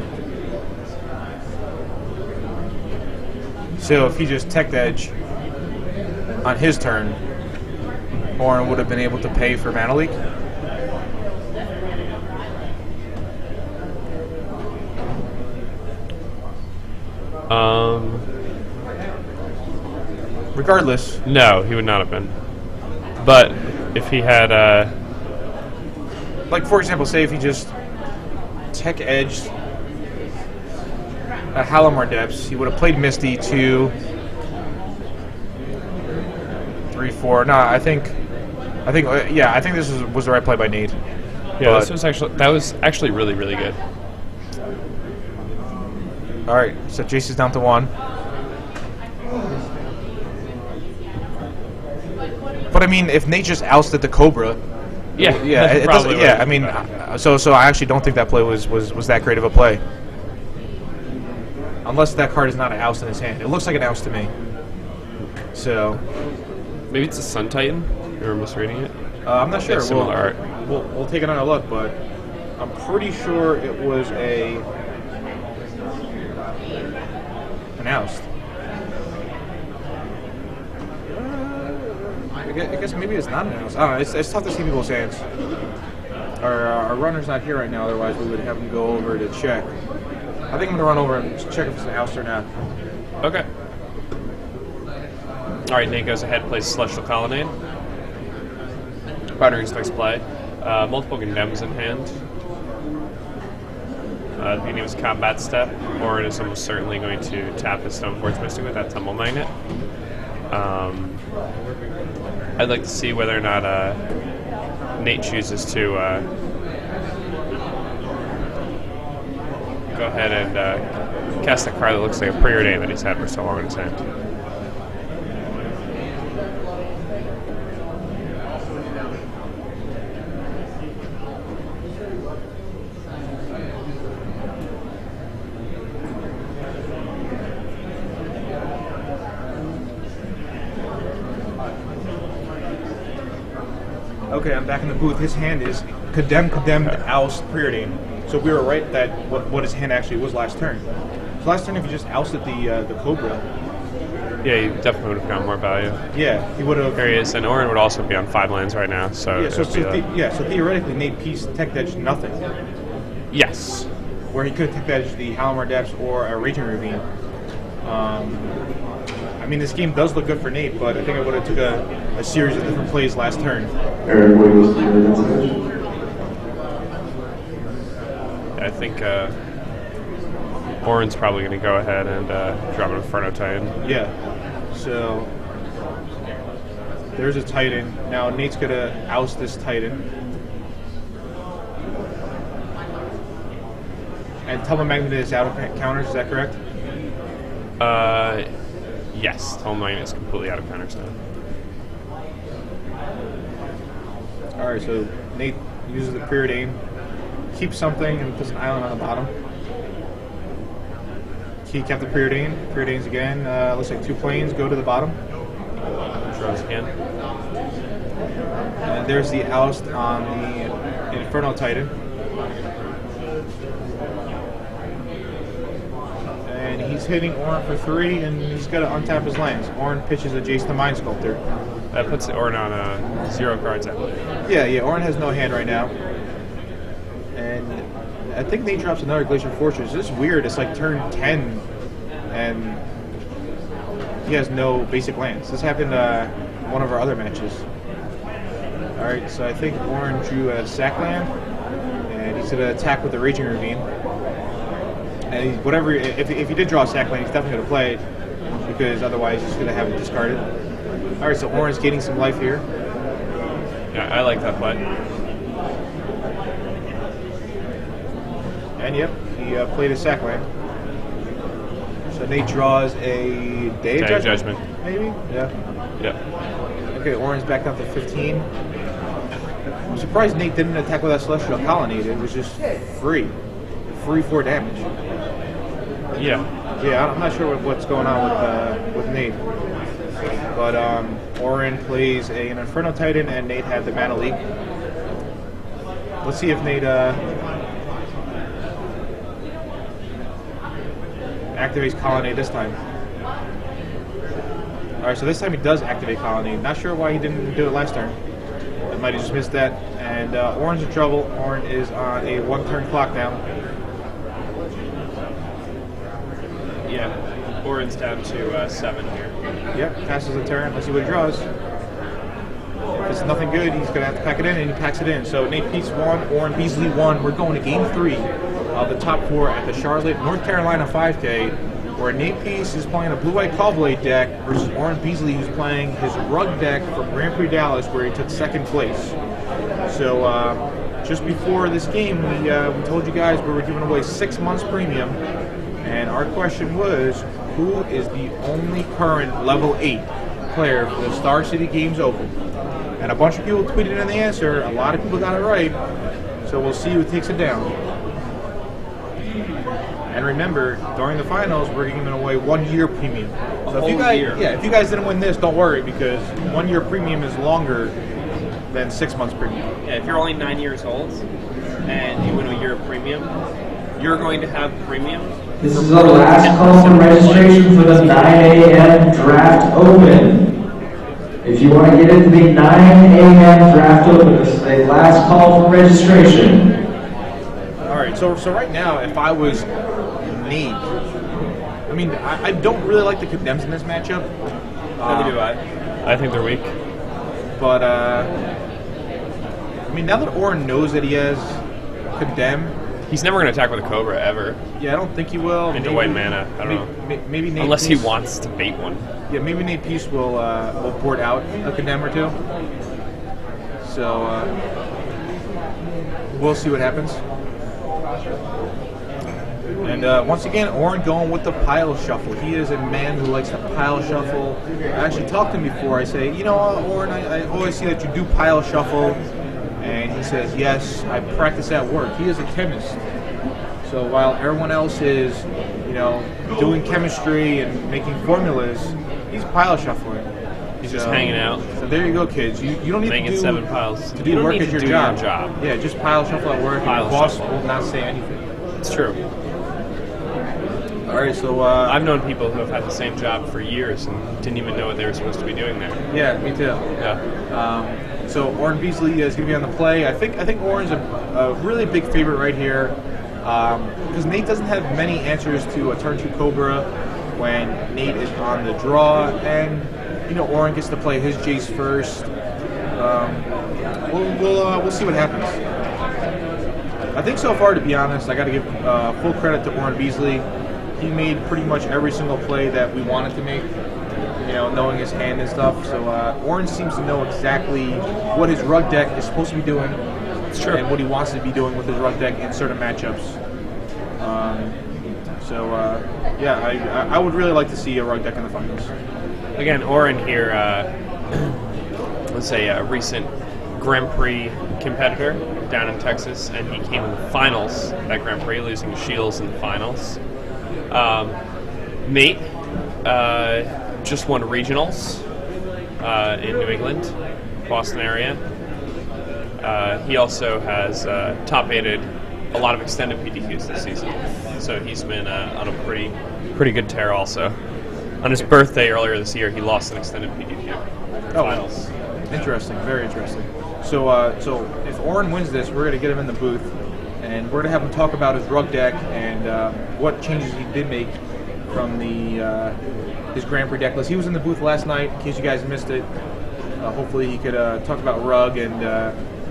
So if he just tech edge, on his turn, Orrin would have been able to pay for mana leak. Regardless. No, he would not have been. But if he had, like for example, say if he just tech edged a Halimar Depths, he would have played Misty 2, 3, 4. No, I think this was the right play by Nate. Yeah, that was actually really, really good. All right, so Jace is down to 1. But I mean, if Nate just ousted the Cobra, yeah, it doesn't. Yeah, I mean, so I actually don't think that play was that great of a play, unless that card is not an oust in his hand. It looks like an oust to me. So maybe it's a Sun Titan. You're misreading it. I'm not sure. Similar art. We'll take another look, but I'm pretty sure it was an oust. I guess maybe it's not an oust. I don't know. It's tough to see people's hands. Our runner's not here right now. Otherwise, we would have him go over to check. I think I'm gonna run over and check if it's an oust or not. Okay. All right, Nate goes ahead, plays Celestial Colonnade. Boundary Inspects play. Multiple Condemns in hand. The beginning of his combat step, Orrin is almost certainly going to tap his Stoneforge Mystic with that Tumble Magnet. I'd like to see whether or not Nate chooses to go ahead and cast a card that looks like a Preordain that he's had for so long in his hand. Okay, I'm back in the booth. His hand is condemned, oust, Preordain. So we were right that what his hand actually was last turn. So last turn, if you just ousted the Cobra, yeah, you definitely would have gotten more value. Yeah, he would have. There he is, and Orrin would also be on 5 lands right now. So so theoretically, Nate Pease tech edged nothing. Yes. Where he could have tech edged the Halimar Depths or a Raging Ravine. I mean, this game does look good for Nate, but I think I would have took a series of different plays last turn. I think Orrin's probably going to go ahead and drop an Inferno Titan. Yeah. So there's a Titan. Now Nate's going to oust this Titan. And Tumble Magnet is out of counters, is that correct? Yes, Tumble Magnet is completely out of counters now. Alright, so Nate uses the Preordain, keeps something, and puts an island on the bottom. He kept the Preordain. Preordains again. Looks like 2 planes go to the bottom. Draws again. And there's the oust on the Inferno Titan. And he's hitting Orrin for 3, and he's got to untap his lands. Orrin pitches a Jace the Mind Sculptor. That puts Orrin on 0 cards, I believe. Yeah, Orrin has no hand right now. And I think Nate drops another Glacier Fortress. This is weird. It's like turn 10, and he has no basic lands. This happened in one of our other matches. Alright, so I think Orrin drew a sack land, and he's going to attack with the Raging Ravine. And if he did draw a sack land, he's definitely going to play it, because otherwise he's going to have it discarded. Alright, so Orrin's gaining some life here. Yeah, I like that play. And yep, he played a sack land. So Nate draws a Day of Judgment. Maybe? Yeah. Yeah. Okay, Orrin's back down to 15. I'm surprised Nate didn't attack with that Celestial Colonnade. It was just free. Free 4 damage. Yeah. Yeah, I'm not sure what's going on with Nate. But Orrin plays an Inferno Titan, and Nate had the mana leak. Let's see if Nate activates Colonnade this time. All right, so this time he does activate Colony. Not sure why he didn't do it last turn. I might have just missed that. And Orrin's in trouble. Orrin is on a 1-turn clock now. Yeah, Orrin's down to 7 here. Yep, passes a turn. Let's see what he draws. If it's nothing good, he's going to have to pack it in, and he packs it in. So Nate Pease won, Orrin Beasley won. We're going to Game 3 of the top 4 at the Charlotte, North Carolina 5K, where Nate Pease is playing a blue-white Callblade deck versus Orrin Beasley, who's playing his rug deck from Grand Prix Dallas, where he took 2nd place. So just before this game, we told you guys we were giving away 6 months premium, and our question was, who is the only current level 8 player for the Star City Games Open? And a bunch of people tweeted in the answer. A lot of people got it right. So we'll see who takes it down. And remember, during the finals, we're giving away 1 year premium. So if you guys didn't win this, don't worry, because 1 year premium is longer than 6 months premium. Yeah, if you're only 9 years old and you win a year of premium, you're going to have premium. This is the last call for registration for the 9 a.m. draft open. If you want to get into the 9 a.m. draft open, this is the last call for registration. All right, so right now, if I was Nate, I mean, I don't really like the Condemns in this matchup. Neither do I. I think they're weak. But, I mean, now that Orrin knows that he has Condemn, he's never going to attack with a Cobra, ever. Yeah, I don't think he will. Into white mana, I don't know. Maybe Nate Unless Pease, he wants to bait one. Yeah, maybe Nate Pease will board out a Condemn or 2. So, we'll see what happens. And once again, Orrin going with the pile shuffle. He is a man who likes to pile shuffle. I actually talked to him before. I say, you know, Orrin, I always see that you do pile shuffle. And he says, yes, I practice at work. He is a chemist. So while everyone else is, you know, doing chemistry and making formulas, he's pile shuffling. He's just hanging out. So there you go, kids. You don't need making to do 7 piles. to do work at your job. Yeah, Yeah, just pile shuffle at work. Pile and the boss shuffle. will not say anything. It's true. All right, so I've known people who have had the same job for years and didn't even know what they were supposed to be doing there. yeah, me too. Yeah. So Orrin Beasley is going to be on the play. I think Orrin's a really big favorite right here because Nate doesn't have many answers to a turn 2 Cobra when Nate is on the draw, and you know Orrin gets to play his Jace first. We'll see what happens. I think so far, to be honest, I got to give full credit to Orrin Beasley. He made pretty much every single play that we wanted to make, you know, knowing his hand and stuff. So Orrin seems to know exactly what his rug deck is supposed to be doing, and what he wants to be doing with his rug deck in certain matchups. Yeah, I would really like to see a rug deck in the finals. Again, Orrin here, was a recent Grand Prix competitor down in Texas, and he came in the finals at Grand Prix, losing to Shields in the finals. Nate just won regionals in New England, Boston area. He also has top-aided a lot of extended PTQs this season, so he's been on a pretty good tear also. On his birthday earlier this year, he lost an extended PTQ finals. Interesting, very interesting. So if Orrin wins this, we're going to get him in the booth, and we're going to have him talk about his rug deck and what changes he did make from his Grand Prix deck list. He was in the booth last night, in case you guys missed it. Hopefully he could talk about rug and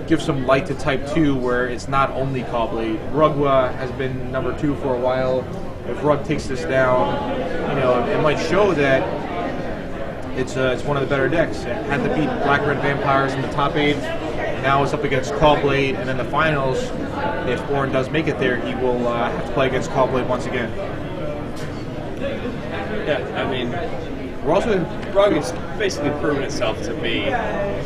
give some light to Type 2, where it's not only Callblade. Rug has been number 2 for a while. If Rug takes this down, you know, it might show that it's one of the better decks. It had to beat Black-Red Vampires in the top 8. Now it's up against Callblade, and in the finals, if Orrin does make it there, he will have to play against Callblade once again. Yeah, I mean, We're also Rug has basically proven itself to be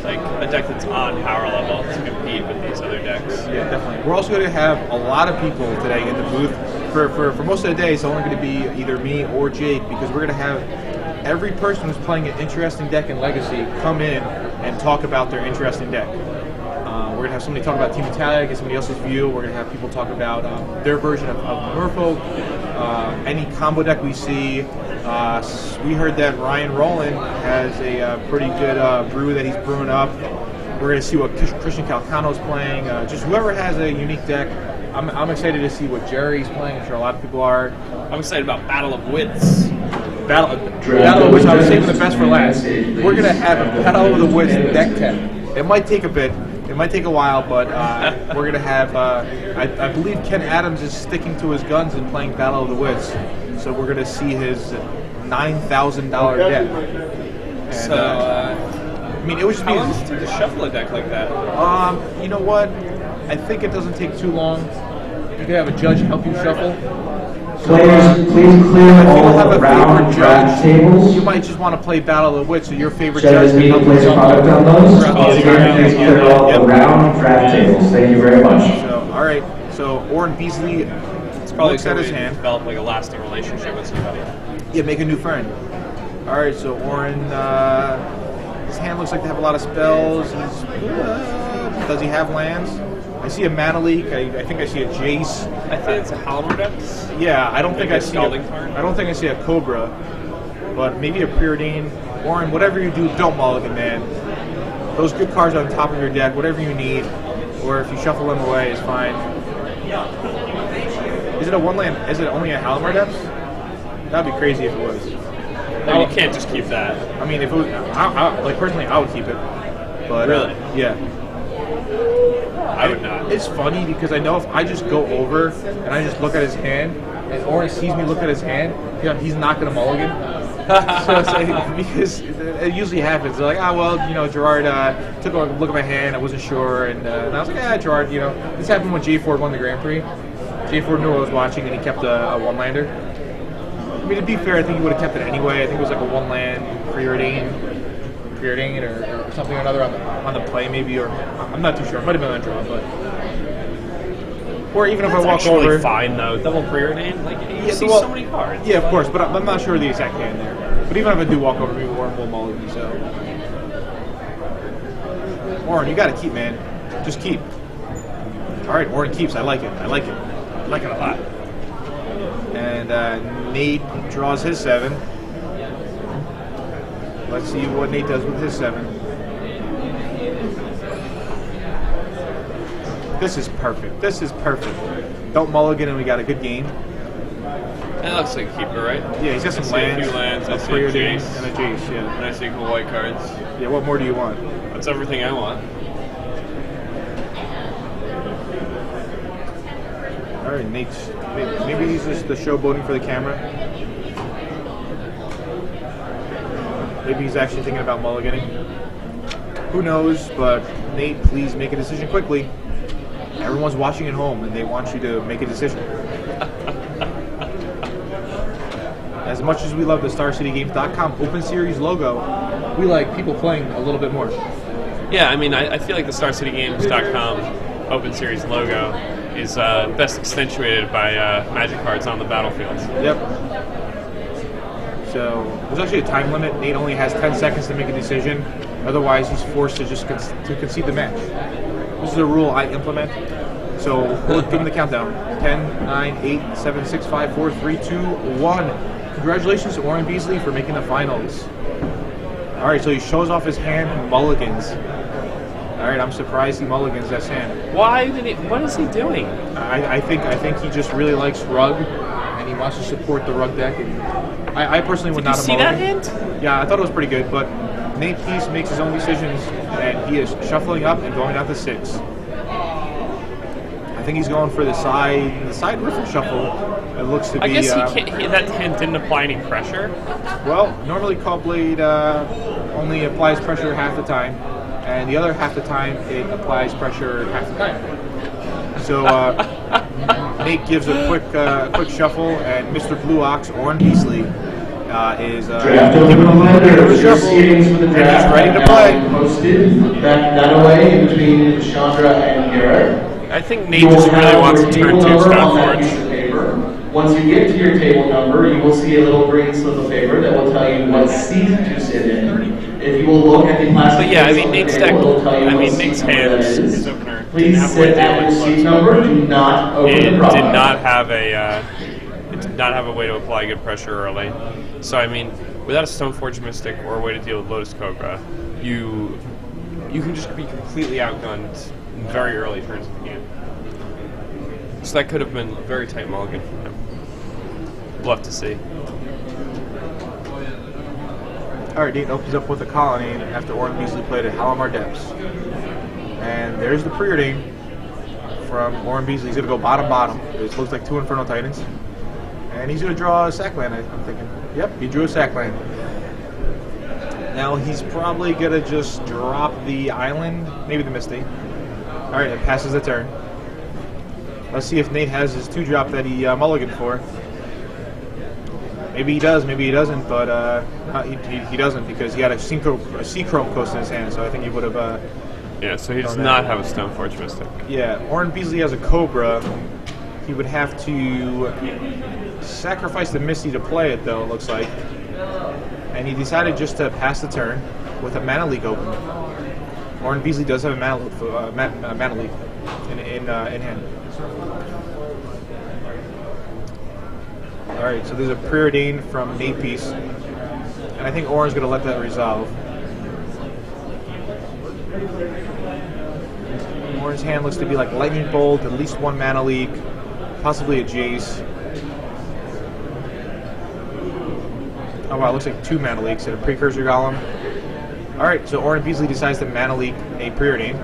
like a deck that's on power level to compete with these other decks. Yeah, definitely. We're also going to have a lot of people today in the booth. For most of the day, it's only going to be either me or Jake, because we're going to have every person who's playing an interesting deck in Legacy come in and talk about their interesting deck. We're going to have somebody talk about Team Italia, get somebody else's view. We're going to have people talk about their version of Merfolk, any combo deck we see. We heard that Ryan Rowland has a pretty good brew that he's brewing up. We're going to see what Christian Calcano's playing. Just whoever has a unique deck. I'm excited to see what Jerry's playing. I'm sure a lot of people are. I'm excited about Battle of Wits. Battle of Wits, I was saving the best for last. We're going to have a Battle of the Wits deck test. It might take a bit. It might take a while, but we're going to have, I believe Ken Adams is sticking to his guns and playing Battle of the Wits. So we're going to see his $9,000 deck. And, So, I mean, it was just how long does it take to shuffle a deck like that? You know what? I think it doesn't take too long. You can have a judge help you shuffle. Players, please clear all a round draft tables. You might just want to play Battle of the Wits, so your favorite Judges judge need to place product on those. Once again, please clear all the round draft tables. Thank you very much. So, all right. So, Orrin Beasley looks at his hand. Develop like a lasting relationship with somebody. Yeah, make a new friend. All right. So, Orrin, his hand looks like to have a lot of spells. Does he have lands? I see a Mana Leak. I think I see a Jace. I think it's a Halberdex. Yeah, I don't think I see. Scalding Tarn. I don't think I see a Cobra, but maybe a Preordain. Orrin, whatever you do, don't mulligan, man. Those good cards on top of your deck, whatever you need, or if you shuffle them away, is fine. Is it a one land? Is it only a Halberdex? That'd be crazy if it was. No, you can't just keep that. I mean, if it was, like personally, I would keep it. But Really? Yeah. I would not. It's funny because I know if I just go over and I just look at his hand, and Orrin sees me look at his hand, yeah, he's not going to mulligan. So it's like, because it usually happens. They're like, well, you know, Gerard took a look at my hand, I wasn't sure, and I was like, Gerard, you know, this happened when Jay Ford won the Grand Prix. Jay Ford knew I was watching, and he kept a one-lander. I mean, to be fair, I think he would have kept it anyway. I think it was like a one-land Preordain or something or another on the play, maybe, or I'm not too sure. It might have been on draw, but or even if I walk actually over. Fine though. Double Preordain, like you see so many cards. Yeah, of course, but I'm not sure of the exact hand there. But even if I do walk over, maybe Orrin will mulligan. So, Orrin, you got to keep, man. Just keep. All right, Orrin keeps. I like it. I like it. I like it a lot. And Nate draws his 7. Let's see what Nate does with his 7. This is perfect. This is perfect. Don't mulligan, and we got a good game. It looks like a keeper, right? Yeah, he's got some I see lands. a few lands. I see a Preordain Jace. and a Jace. Yeah. And I see cool white cards. Yeah. What more do you want? That's everything I want. All right, Nate's. Maybe he's just the showboating for the camera. Maybe he's actually thinking about mulliganing. Who knows? But Nate, please make a decision quickly. Everyone's watching at home, and they want you to make a decision. As much as we love the StarCityGames.com Open Series logo, we like people playing a little bit more. Yeah, I mean, I feel like the StarCityGames.com Open Series logo is best accentuated by Magic cards on the battlefield. Yep. So there's actually a time limit. Nate only has 10 seconds to make a decision. Otherwise, he's forced to just concede the match. This is a rule I implement. So we'll give him the countdown. 10, 9, 8, 7, 6, 5, 4, 3, 2, 1. Congratulations to Orrin Beasley for making the finals. All right, so he shows off his hand and mulligans. All right, I'm surprised he mulligans that hand. Why did he? What is he doing? I think he just really likes Rug, and he wants to support the Rug deck. And I personally would not have mulliganed. Did you see that hand? Yeah, I thought it was pretty good, but Nate Pease makes his own decisions, and he is shuffling up and going down to 6. I think he's going for the side riffle shuffle. It looks to be. I guess that hand didn't apply any pressure. Well, normally Caw-Blade only applies pressure half the time, and the other half the time it applies pressure half the time. So Nate gives a quick shuffle, and Mr. Blue Ox, Orrin Beasley, is Draft open lenders. Your seedings for the draft ready to play. Posted. That away in between Chandra and Garrett. I think Nate just really wants to turn 2 Stoneforge. Once you get to your table number, you will see a little green slip of paper that will tell you what seat to sit in. if you will look at the plastic. But yeah, I mean, Nate's deck, Nate's hand, his opener, didn't have a way to deal with seat number. Do not open it the product. did not have a it did not have a way to apply good pressure early. So I mean, without a Stoneforge Mystic or a way to deal with Lotus Cobra, you can just be completely outgunned in very early turns of the game. So that could have been a very tight mulligan for him. We'll have to see. Alright, Nate opens up with a Colony after Orrin Beasley played at Halimar Depths. And there's the preordain from Orrin Beasley. He's going to go bottom. It looks like 2 Infernal Titans. And he's going to draw a sack land, I'm thinking. Yep, he drew a sack land. Now he's probably going to just drop the island, maybe the Misty. Alright, it passes the turn. Let's see if Nate has his 2-drop that he mulliganed for. Maybe he does, maybe he doesn't, but he doesn't because he had a Seachrome Coast in his hand, so I think he would have... yeah, so he does not have a Stoneforge Mystic. Yeah, Orrin Beasley has a Cobra. He would have to sacrifice the Misty to play it, though, it looks like. And he decided just to pass the turn with a Mana Leak open. Orrin Beasley does have a Mana Leak in hand. Alright, so there's a preordain from Nate Pease. And I think Orrin's going to let that resolve. Orrin's hand looks to be like Lightning Bolt, at least 1 Mana Leak, possibly a Jace. Oh wow, it looks like 2 Mana Leaks and a Precursor Golem. Alright, so Orrin Beasley decides to Mana Leak a preordain.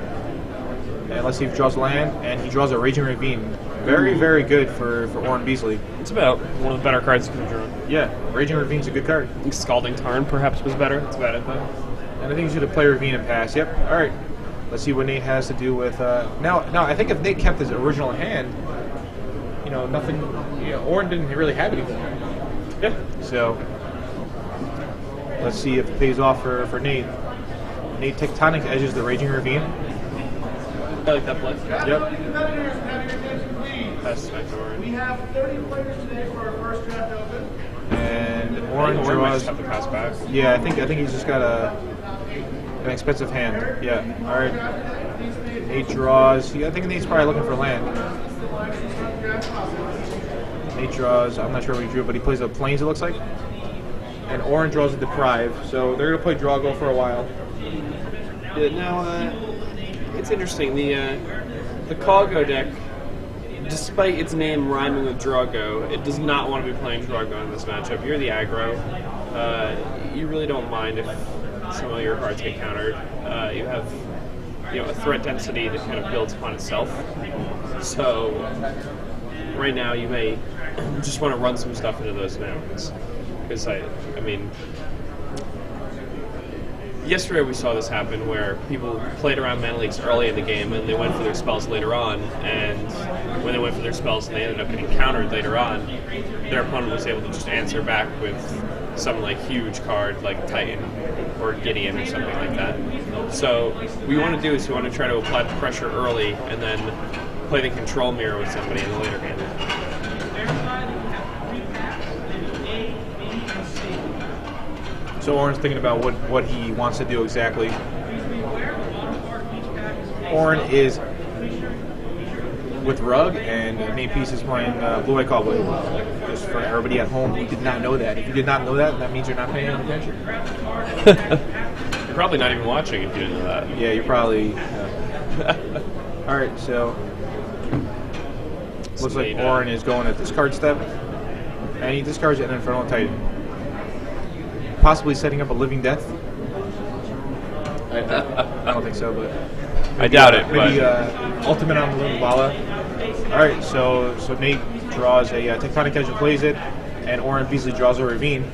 And let's see if he draws land, and he draws a Raging Ravine. Very, very good for Orrin Beasley. It's about one of the better cards you can draw. Yeah, Raging Ravine's a good card. I think Scalding Tarn perhaps was better. That's about it, though. And I think he's going to play Ravine and pass. Yep, alright. Let's see what Nate has to do with... Now, I think if Nate kept his original hand, nothing... Orrin didn't really have anything. Yeah. So, let's see if it pays off for Nate. Nate Tectonic edges the Raging Ravine. I like that play. Yep. Pass back to Orrin. We have 30 players today for our first draft open. And Orrin might draws... just have to pass back. Yeah, I think he's just got an expensive hand. Yeah. All right. Nate draws. I think Nate's probably looking for land. Nate draws. I'm not sure what he drew, but he plays a Plains. It looks like. And Orrin draws a Deprive. So they're gonna play Draw Go for a while. Yeah, now it's interesting. The Callgo deck, despite its name rhyming with Drago, it does not want to be playing Drago in this matchup. You're the aggro. You really don't mind if some of your cards get countered. You have a threat density that kind of builds upon itself. So right now you may just want to run some stuff into those mountains. Because I mean, yesterday we saw this happen where people played around Mana Leaks early in the game and they went for their spells later on, and when they went for their spells and they ended up getting countered later on, their opponent was able to just answer back with some huge card like Titan or Gideon or something like that. So what we want to do is we want to try to apply the pressure early and then play the control mirror with somebody in the later game. So Orrin's thinking about what he wants to do exactly. Orrin is with Rug, and Nate Pease is playing Blue-White Cowboy. Just for everybody at home who did not know that. If you did not know that, that means you're not paying attention. You're probably not even watching if you didn't know that. Yeah, you're probably... All right, so... Looks like Orrin is going at discard step, and he discards an Infernal Titan. Possibly setting up a Living Death. I don't think so, but... I doubt it, maybe but... Ultimate on the Lumbala. Alright, so Nate draws a Tectonic Edge and plays it, and Orrin Beasley draws a Ravine.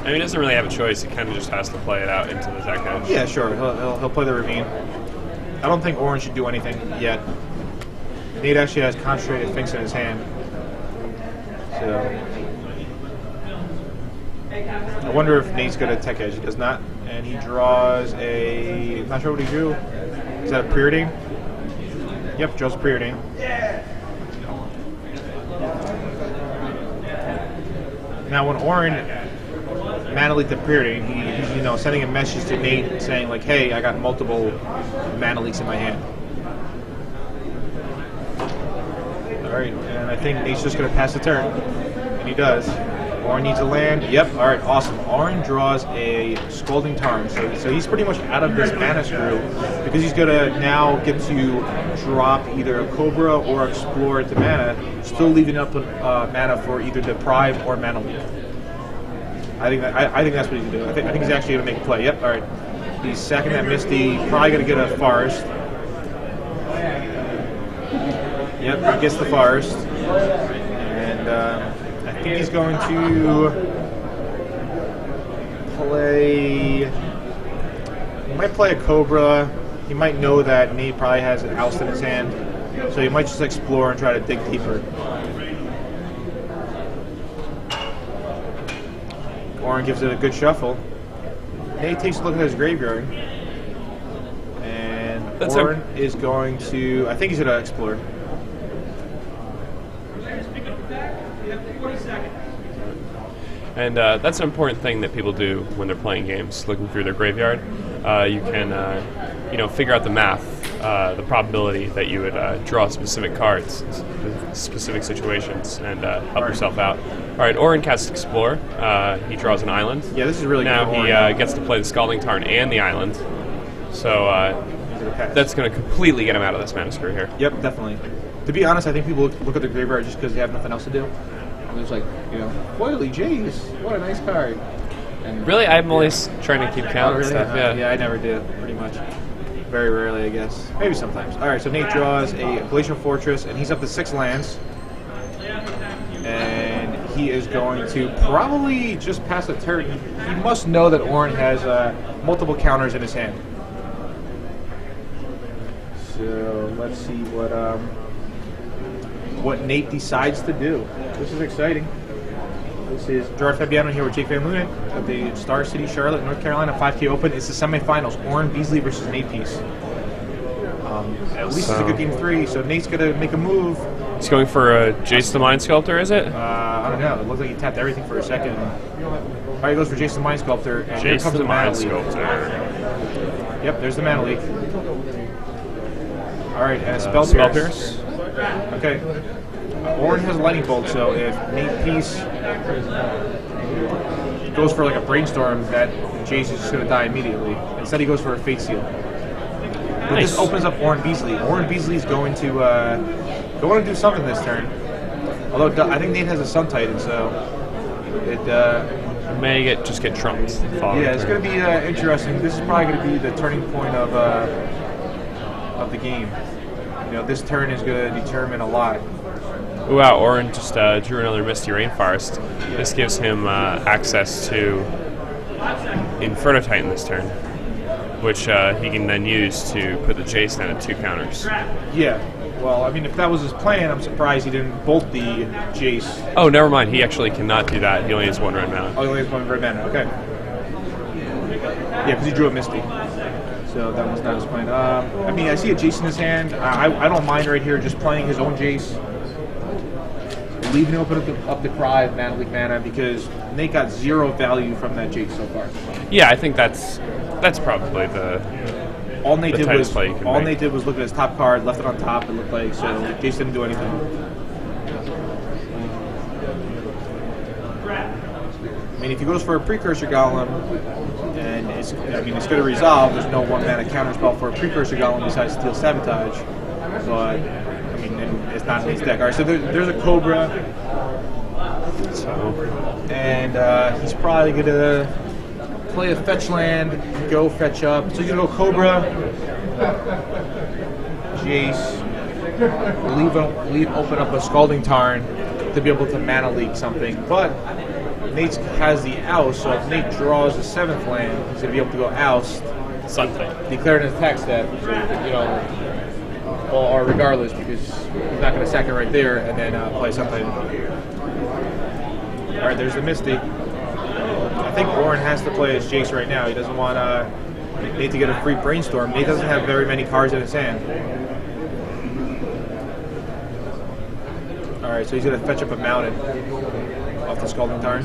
I mean, he doesn't really have a choice. He kind of just has to play it out into the deck edge. Yeah, sure. He'll play the Ravine. I don't think Orrin should do anything yet. Nate actually has Concentrated Finks in his hand. So... I wonder if Nate's going to Tech Edge. He does not. And he draws a... I'm not sure what he drew. Is that a Preordain? Yep, draws a Preordain. Now when Orrin mana leak the period. He's you know, sending a message to Nate saying like, hey, I got multiple mana leaks in my hand. Alright, and I think Nate's just going to pass the turn. And he does. Orrin needs a land. Yep, alright, awesome. Orrin draws a Scalding Tarn. So he's pretty much out of this mana screw because he's going to now get to drop either a Cobra or Explore to mana, still leaving up mana for either Deprive or Mana Leak. I think that's what he's going to do. I think he's actually going to make a play. Yep, alright. He's sacking that Misty. Probably going to get a Forest. Yep, he gets the Forest. And I think he's going to play... He might play a Cobra. He might know that Nate probably has an Oust in his hand. So he might just explore and try to dig deeper. Orrin gives it a good shuffle. Nate takes a look at his graveyard. And Orrin is going to... I think he's going to explore. And that's an important thing that people do when they're playing games, looking through their graveyard. You can, you know, figure out the math, the probability that you would draw specific cards, in specific situations, and help yourself out. All right, Orrin casts Explore. He draws an island. Yeah, this is really now good. Now he gets to play the Scalding Tarn and the island. So that's going to completely get him out of this mana screw here. Yep, definitely. To be honest, I think people look at the graveyard just because they have nothing else to do. And it's like, you know, Foily Jace, what a nice card. And really, I'm always trying to keep count and stuff. Yeah, I never do, pretty much. Very rarely, I guess. Maybe sometimes. All right, so Nate draws a Glacial Fortress, and he's up to 6 lands. And he is going to probably just pass the turn. He must know that Orrin has multiple counters in his hand. So let's see what Nate decides to do. This is exciting. This is Gerard Fabiano here with Jake Van Lunen at the Star City, Charlotte, North Carolina 5K Open. It's the semifinals. Orrin Beasley versus Nate Pease. At least it's a good game 3, so Nate's going to make a move. He's going for a Jace the Mind Sculptor, is it? I don't know. It looks like he tapped everything for a second. All right, he goes for Jace the Mind Sculptor, and here comes the Mana Leak. Yep, there's the Mana Leak. All right, and Spell Pierce. Okay. Orrin has a Lightning Bolt, so if Nate Pease goes for like a Brainstorm, that Jace is just going to die immediately. Instead, he goes for a Fate Seal. But this opens up Orrin Beasley. Orrin Beasley is going to do something this turn. Although I think Nate has a Sun Titan, so it may just get trumped. Yeah, it's going to be interesting. This is probably going to be the turning point of the game. You know, this turn is going to determine a lot. Ooh, wow, Orrin just drew another Misty Rainforest. This gives him access to Inferno Titan this turn, which he can then use to put the Jace down at 2 counters. Yeah, well, I mean, if that was his plan, I'm surprised he didn't bolt the Jace. Oh, never mind. He actually cannot do that. He only has 1 red mana. Oh, he only has 1 red mana. Okay. Yeah, because he drew a Misty. So that was not his plan. I mean, I see a Jace in his hand. I don't mind right here just playing his own Jace. Leaving open up the Deprive, Mana Leak mana, because Nate got 0 value from that Jace so far. Yeah, I think that's probably the all Nate did was play you can make. Nate did was look at his top card, left it on top. It looked like so Jace didn't do anything. I mean, if he goes for a Precursor Golem, and it's going to resolve. There's no 1 mana counter spell for a Precursor Golem besides Steel Sabotage, but. It's not in his deck. All right, so there's a Cobra, and he's probably going to play a fetch land, go fetch up. So he's going to go Cobra, Jace, leave open up a Scalding Tarn to be able to Mana Leak something. But Nate has the Oust, so if Nate draws the 7th land, he's going to be able to go Oust, something, declare an attack step, so, you know. Or regardless, because he's not going to sack it right there and then play something. All right, there's the Misty. I think Orrin has to play as Jace right now. He doesn't want Nate to get a free Brainstorm. Nate doesn't have very many cards in his hand. All right, so he's going to fetch up a Mountain off the Scalding Tarn.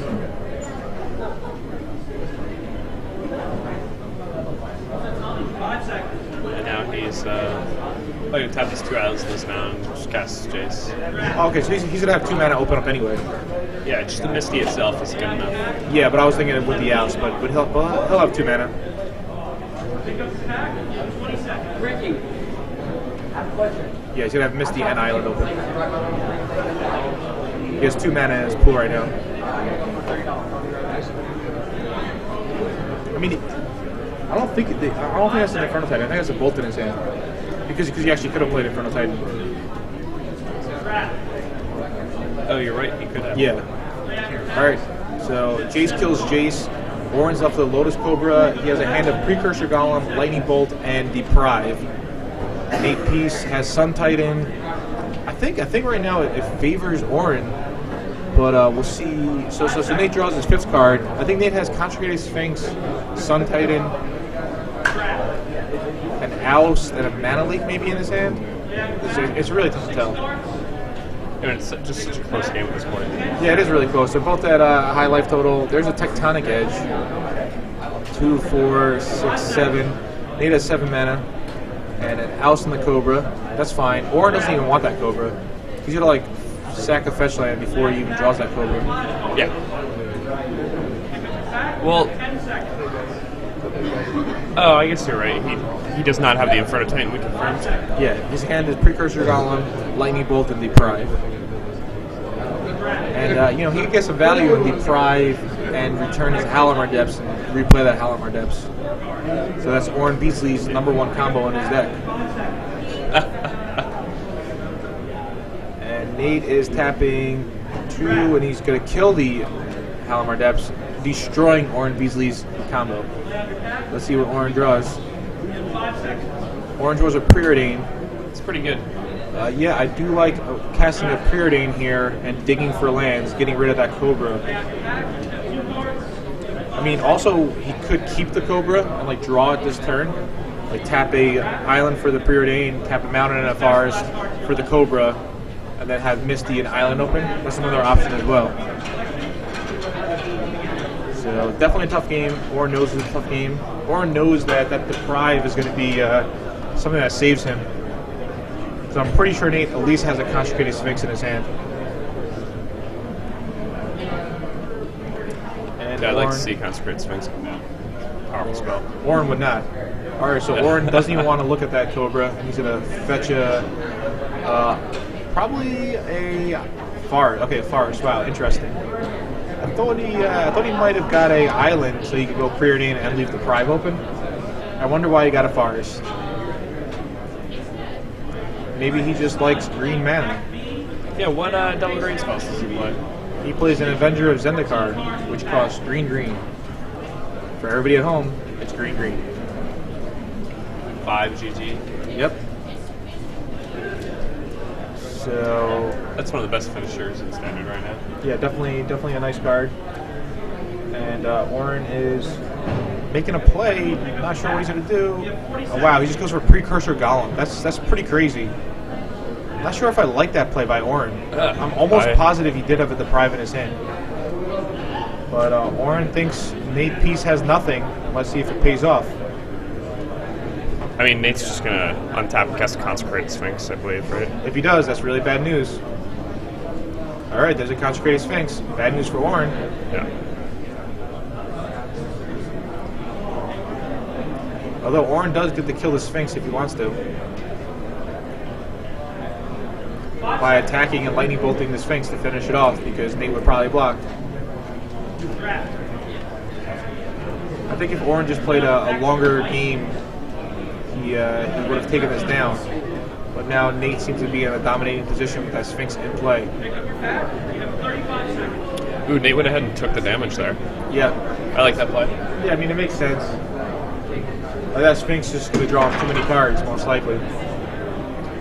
And now he's going to tap his 2 islands in this now and just cast his Jace. Oh, okay, so he's going to have 2 mana open up anyway. Yeah, just the Misty itself is good enough. Yeah, but I was thinking it with the outs, but he'll have 2 mana. Yeah, he's going to have Misty and Island open. He has 2 mana in his pool right now. I mean, I don't think that's an Inferno Titan. I think that's a Bolt in his hand. Because he actually could have played Inferno Titan. Oh, you're right. He could have. Yeah. All right. So Jace kills Jace. Orrin's left with a Lotus Cobra. He has a hand of Precursor Golem, Lightning Bolt, and Deprive. Nate Peace has Sun Titan. I think right now it favors Orrin, but we'll see. So Nate draws his 5th card. I think Nate has Consecrated Sphinx, Sun Titan, an Oust, and a Mana Leak maybe in his hand. It's really tough to tell. I mean, it's just such a close game at this point. Yeah, it is really close. They're both at high life total. There's a Tectonic Edge. 2, 4, 6, 7. Nate has 7 mana. And an Oust in the Cobra. That's fine. Orrin doesn't even want that Cobra. He's going to, like, sack a fetch land before he even draws that Cobra. Yeah. Well, oh, I guess you're right. He does not have the Inferno Titan we confirmed. Yeah, his hand is Precursor Golem, Lightning Bolt, and Deprive. And, he can get some value in Deprive and return his Halimar Depths and replay that Halimar Depths. So that's Orrin Beasley's #1 combo in his deck. And Nate is tapping 2, and he's going to kill the Halimar Depths, destroying Orrin Beasley's combo. Let's see what Orrin draws. Orrin draws a Preordain. It's pretty good. Yeah, I do like casting a Preordain here and digging for lands, getting rid of that Cobra. I mean, also, he could keep the Cobra and, like, draw it this turn. Like, tap a Island for the Preordain, tap a Mountain and a Forest for the Cobra, and then have Misty and Island open. That's another option as well. So, definitely a tough game. Orrin knows it's a tough game. Orrin knows that Deprive is going to be something that saves him. So I'm pretty sure Nate at least has a Consecrated Sphinx in his hand. And Yeah, I'd like to see Consecrated Sphinx come down. Powerful spell. Orrin would not. All right, so Orrin doesn't even want to look at that Cobra. He's going to fetch probably a Forest. Okay, a Forest. Wow, interesting. I thought he might have got a Island so he could go Preordain and leave the Deprive open. I wonder why he got a Forest. Maybe he just likes green mana. Yeah, what double green spells does he play? He plays an Avenger of Zendikar, which costs green. For everybody at home, it's green. 5 GG. Yep. So That's one of the best finishers in Standard right now. yeah, definitely a nice card. And Orrin is making a play. Not sure what he's gonna do. Oh, wow, he just goes for Precursor Golem. That's pretty crazy. Not sure if I like that play by Orrin. I'm almost positive he did have a Deprive in his hand. But Orrin thinks Nate Peace has nothing. Let's see if it pays off. I mean, Nate's just gonna untap and cast a Consecrated Sphinx, I believe, right? If he does, that's really bad news. All right, there's a Consecrated Sphinx. Bad news for Orrin. Yeah. Although Orrin does get to kill the Sphinx if he wants to. By attacking and lightning bolting the Sphinx to finish it off, because Nate would probably block. I think if Orrin just played a longer game, he would have taken this down. But now Nate seems to be in a dominating position with that Sphinx in play. Ooh, Nate went ahead and took the damage there. Yeah. I like that play. Yeah, I mean, it makes sense. Like that Sphinx is going to draw too many cards, most likely.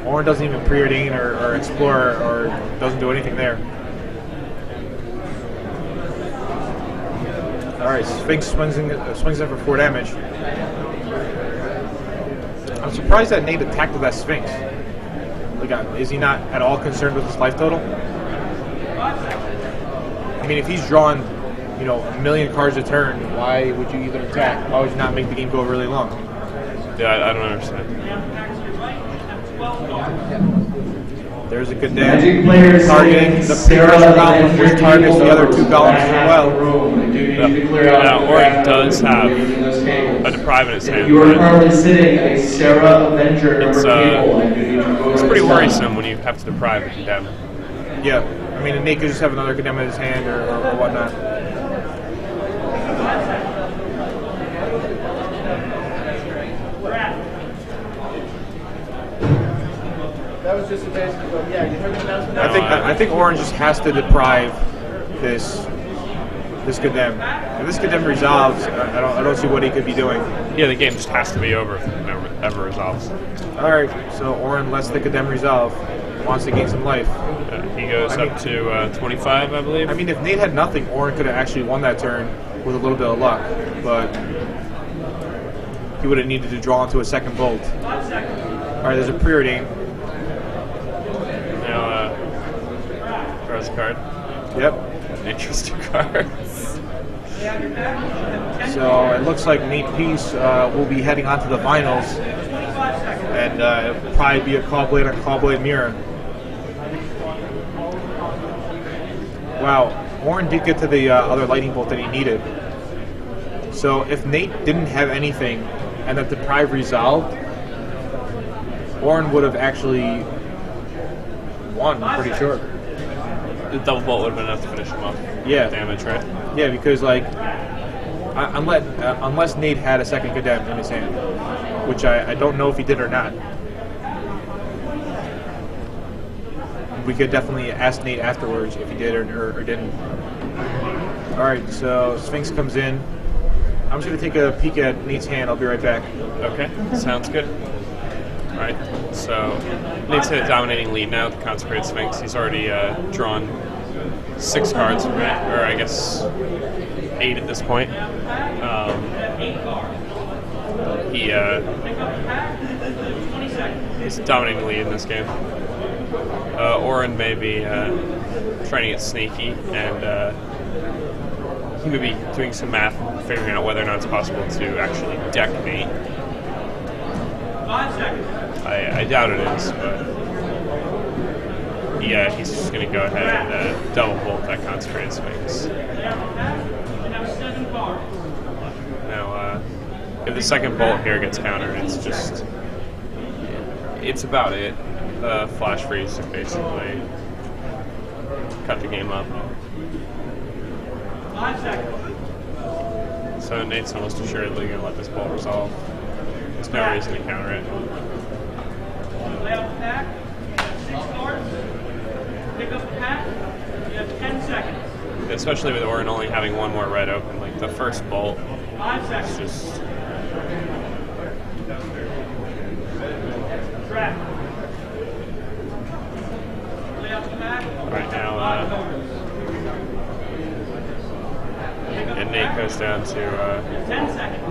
Orrin doesn't even Preordain or explore or doesn't do anything there. Alright, Sphinx swings in for 4 damage. I'm surprised that Nate attacked with that Sphinx. Like, is he not at all concerned with his life total? I mean, if he's drawn, a million cards a turn, why would you even attack? Why would you not make the game go really long? Yeah, I don't understand. There's a good Magic players targeting the Sarah previous column, and which targets the other two columns as well. Now, Orrin does have a deprive in his hand. You are currently sitting a Sarah Avenger number cable. It's pretty worrisome when you have to deprive a condemn. Yeah, I mean, Nate could just have another condemn in his hand or whatnot. That was just a basic, but yeah, you heard the announcement? I think Orrin just has to deprive this condemn. If this condemn resolves, I don't see what he could be doing. Yeah, the game just has to be over if it never ever resolves. All right, so Orrin lets the condemn resolve. Wants to gain some life. He goes up to 25, I believe. I mean, if Nate had nothing, Orrin could have actually won that turn with a little bit of luck, but he would have needed to draw into a second bolt. All right, there's a preordain. Now, draws a card. Yep. Interesting card. So it looks like Nate Pease will be heading on to the finals, and it'll probably be a Call Blade on Call Blade Mirror. Wow, Orrin did get to the other lightning bolt that he needed. So if Nate didn't have anything and that deprive resolved, Orrin would have actually won, I'm pretty sure. The double bolt would have been enough to finish him off. Yeah. Damage, right? Yeah, because like, unless Nate had a second condemn in his hand, which I don't know if he did or not. We could definitely ask Nate afterwards if he did or didn't. All right, so Sphinx comes in. I'm just going to take a peek at Nate's hand. I'll be right back. Okay, sounds good. All right, so Nate's in a dominating lead now with the Consecrated Sphinx. He's already drawn 6 cards from it, or I guess 8 at this point. He's dominating lead in this game. Orrin may be trying to get sneaky, and he may be doing some math, figuring out whether or not it's possible to actually deck Nate. 5 seconds. I doubt it is, but yeah, he's just going to go ahead and double bolt that Consecrated Sphinx. Now, if the second bolt here gets countered, it's about it. Flash freeze to basically cut the game up. 5 seconds. So Nate's almost assuredly going to let this bolt resolve. There's no reason to counter it. Lay out the pack. You have 6 cards. Pick up the pack. You have 10 seconds. Especially with Orrin only having one more red open, like the first bolt. 5 seconds. It's just Trap. Lay out the pack. right now. And Nate goes down to 10 seconds.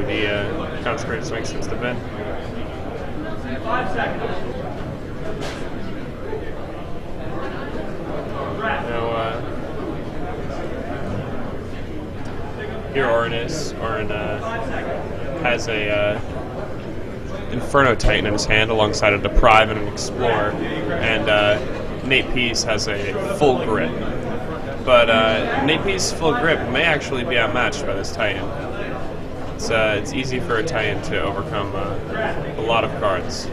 the Consecrated Sphinx hits the bin. 5 seconds. Now, here Orrin is. Orrin has a Inferno Titan in his hand alongside a Deprive and an Explorer, and Nate Pease has a Full Grip. But Nate Pease's Full Grip may actually be outmatched by this Titan. It's easy for a Titan to overcome a lot of cards.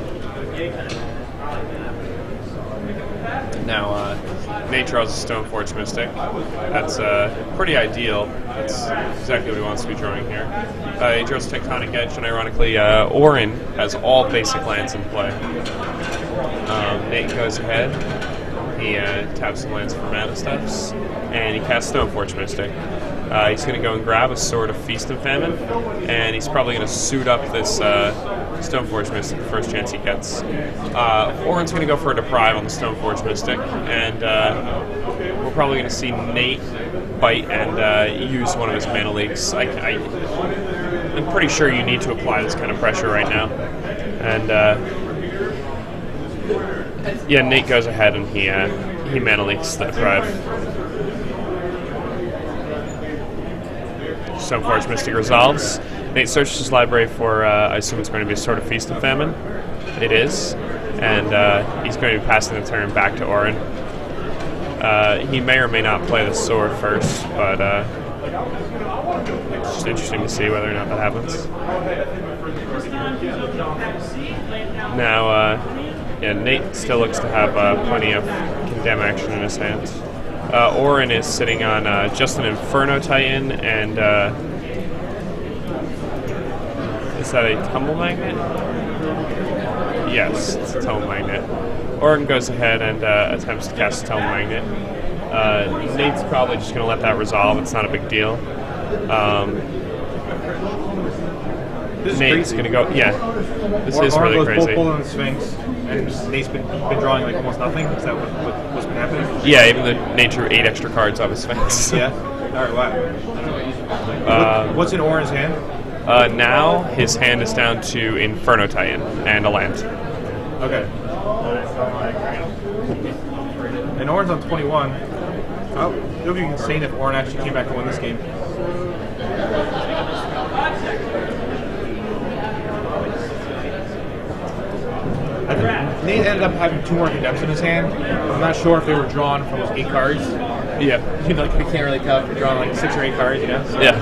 Now, Nate draws a Stoneforge Mystic. That's pretty ideal. That's exactly what he wants to be drawing here. He draws Tectonic Edge, and ironically, Orrin has all basic lands in play. Nate goes ahead. He taps some lands for mana steps, and he casts Stoneforge Mystic. He's going to go and grab a Sword of Feast and Famine, and he's probably going to suit up this Stoneforge Mystic the first chance he gets. Orrin's going to go for a Deprive on the Stoneforge Mystic, and we're probably going to see Nate bite and use one of his mana leaks. I'm pretty sure you need to apply this kind of pressure right now. And yeah, Nate goes ahead and he mana leaks the Deprive. Stoneforge Mystic resolves. Nate searched his library for, I assume it's going to be a sort of feast and famine. It is. And he's going to be passing the turn back to Orrin. He may or may not play the sword first, but it's just interesting to see whether or not that happens. Now, yeah, Nate still looks to have plenty of condemn action in his hands. Orrin is sitting on just an Inferno Titan, and is that a Tumble Magnet? Yes, it's a Tumble Magnet. Orrin goes ahead and attempts to cast a Tumble Magnet. Nate's probably just going to let that resolve. It's not a big deal. Nate's going to go. Yeah, this is really goes crazy. Pulling the Sphinx, and Nate's been drawing like almost nothing. Is that what's been happening? Yeah, even though Nate drew 8 extra cards off his Sphinx. Yeah. All right. Wow. What's in Orrin's hand? Now his hand is down to Inferno Titan and a land. Okay. And Orrin's on 21. Oh, it would be insane if Orrin actually came back to win this game. Nate ended up having 2 more condemns in his hand. I'm not sure if they were drawn from those 8 cards. Yeah. You know, like, we can't really tell if they're drawing like 6 or 8 cards, you know? So. Yeah.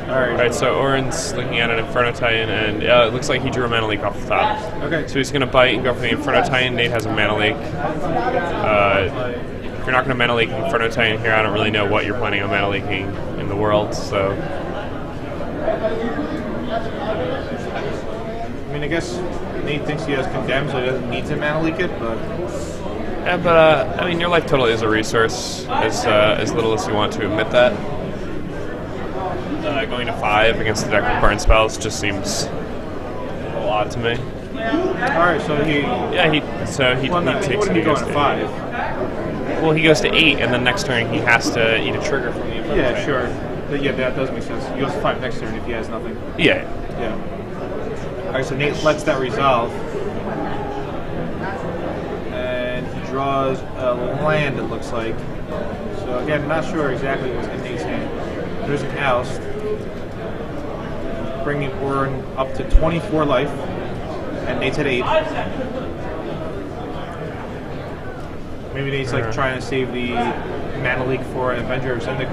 Alright, so Orrin's looking at an Inferno Titan, and it looks like he drew a Mana Leak off the top. Okay. So he's going to bite and go for the Inferno Titan. Nate has a Mana Leak. If you're not going to Mana Leak Inferno Titan here, I don't really know what you're planning on Mana Leaking in the world, so... I mean, I guess Nate thinks he has condemned, so he doesn't need to Mana Leak it, but... Yeah, but, I mean, your life total is a resource, as little as you want to admit that. Going to 5 against the deck with burn spells just seems a little odd to me. Alright, so he... Yeah, he takes wouldn't he go to 5? Well, he goes to 8, and then next turn he has to eat a trigger from the Inferno Yeah, Titan. sure. But yeah, that does make sense. He goes to 5 next turn if he has nothing. Yeah. Yeah. Alright, so Nate lets that resolve. And he draws a land, it looks like. So again, not sure exactly what's in Nate's hand. There's an oust. Bringing Orrin up to 24 life. And Nate's at 8. Maybe Nate's like trying to save the Mana Leak for an Avenger or something.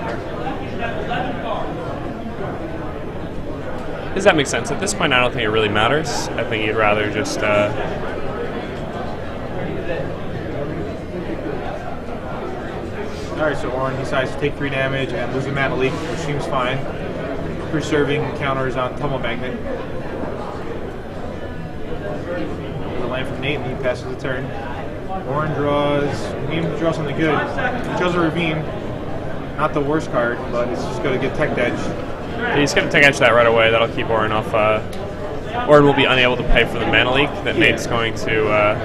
Does that make sense? At this point, I don't think it really matters. I think you'd rather just... Alright, so Orrin decides to take 3 damage and lose a Mana Leak, which seems fine. Preserving counters on Tumble Magnet. The land from Nate, and he passes the turn. Orrin draws... He needs to draw something good. He draws a Ravine. Not the worst card, but it's just going to get Tech Edge. He's going to Tech Edge that right away. That'll keep Orrin off... Orrin will be unable to pay for the Mana Leak that Nate's going to... I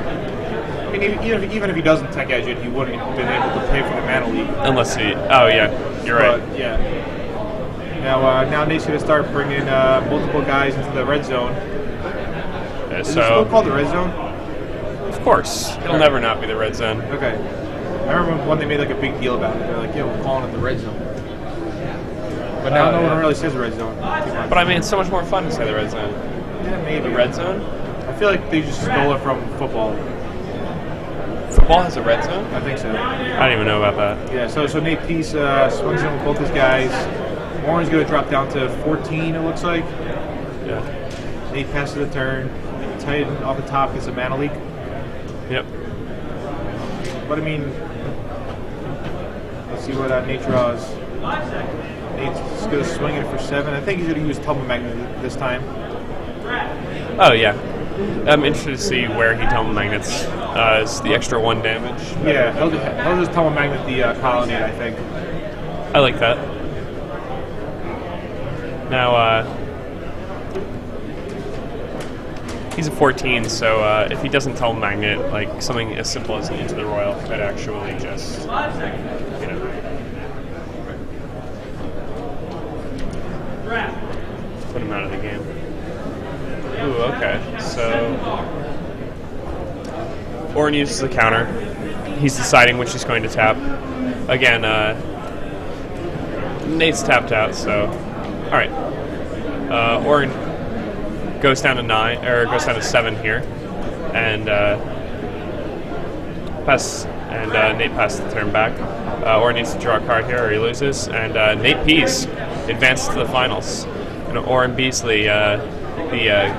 mean, even if he doesn't Tech Edge it, he wouldn't have been able to pay for the Mana Leak. Unless he... Oh, yeah. You're right. But, yeah. Now Nate's going to start bringing multiple guys into the red zone. Is it still called the red zone? Of course. It'll never not be the red zone. Okay. I remember when they made like a big deal about it. They're like, yeah, we're calling it the red zone. But now no one really says red zone. But I mean, it's so much more fun to say the red zone. Yeah, maybe. The red zone? I feel like they just stole it from football. Football has a red zone? I think so. I don't even know about that. Yeah, so Nate Pease swings in with both his guys. Orrin's going to drop down to 14, it looks like. Yeah. Nate passes the turn. Titan off the top gets a Mana Leak. Yep. But I mean, let's see what Nate draws. Nate's just going to swing it for 7. I think he's going to use Tumble Magnet this time. Oh, yeah. I'm interested to see where he Tumble Magnets. Is the extra 1 damage? Yeah, he'll just Tumble Magnet the Colonnade, I think. I like that. Now, he's a 14, so if he doesn't Tumble Magnet, like something as simple as Into the Royal could actually just, you know, put him out of the game. Ooh, okay. So Orrin uses the counter. He's deciding which he's going to tap. Again, Nate's tapped out, so all right. Orrin goes down to 9, or goes down to 7 here, and Nate passes the turn back. Orrin needs to draw a card here, or he loses, and Nate Pease advances to the finals. And Orrin Beasley, the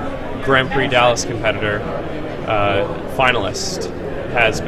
Grand Prix Dallas competitor, finalist, has been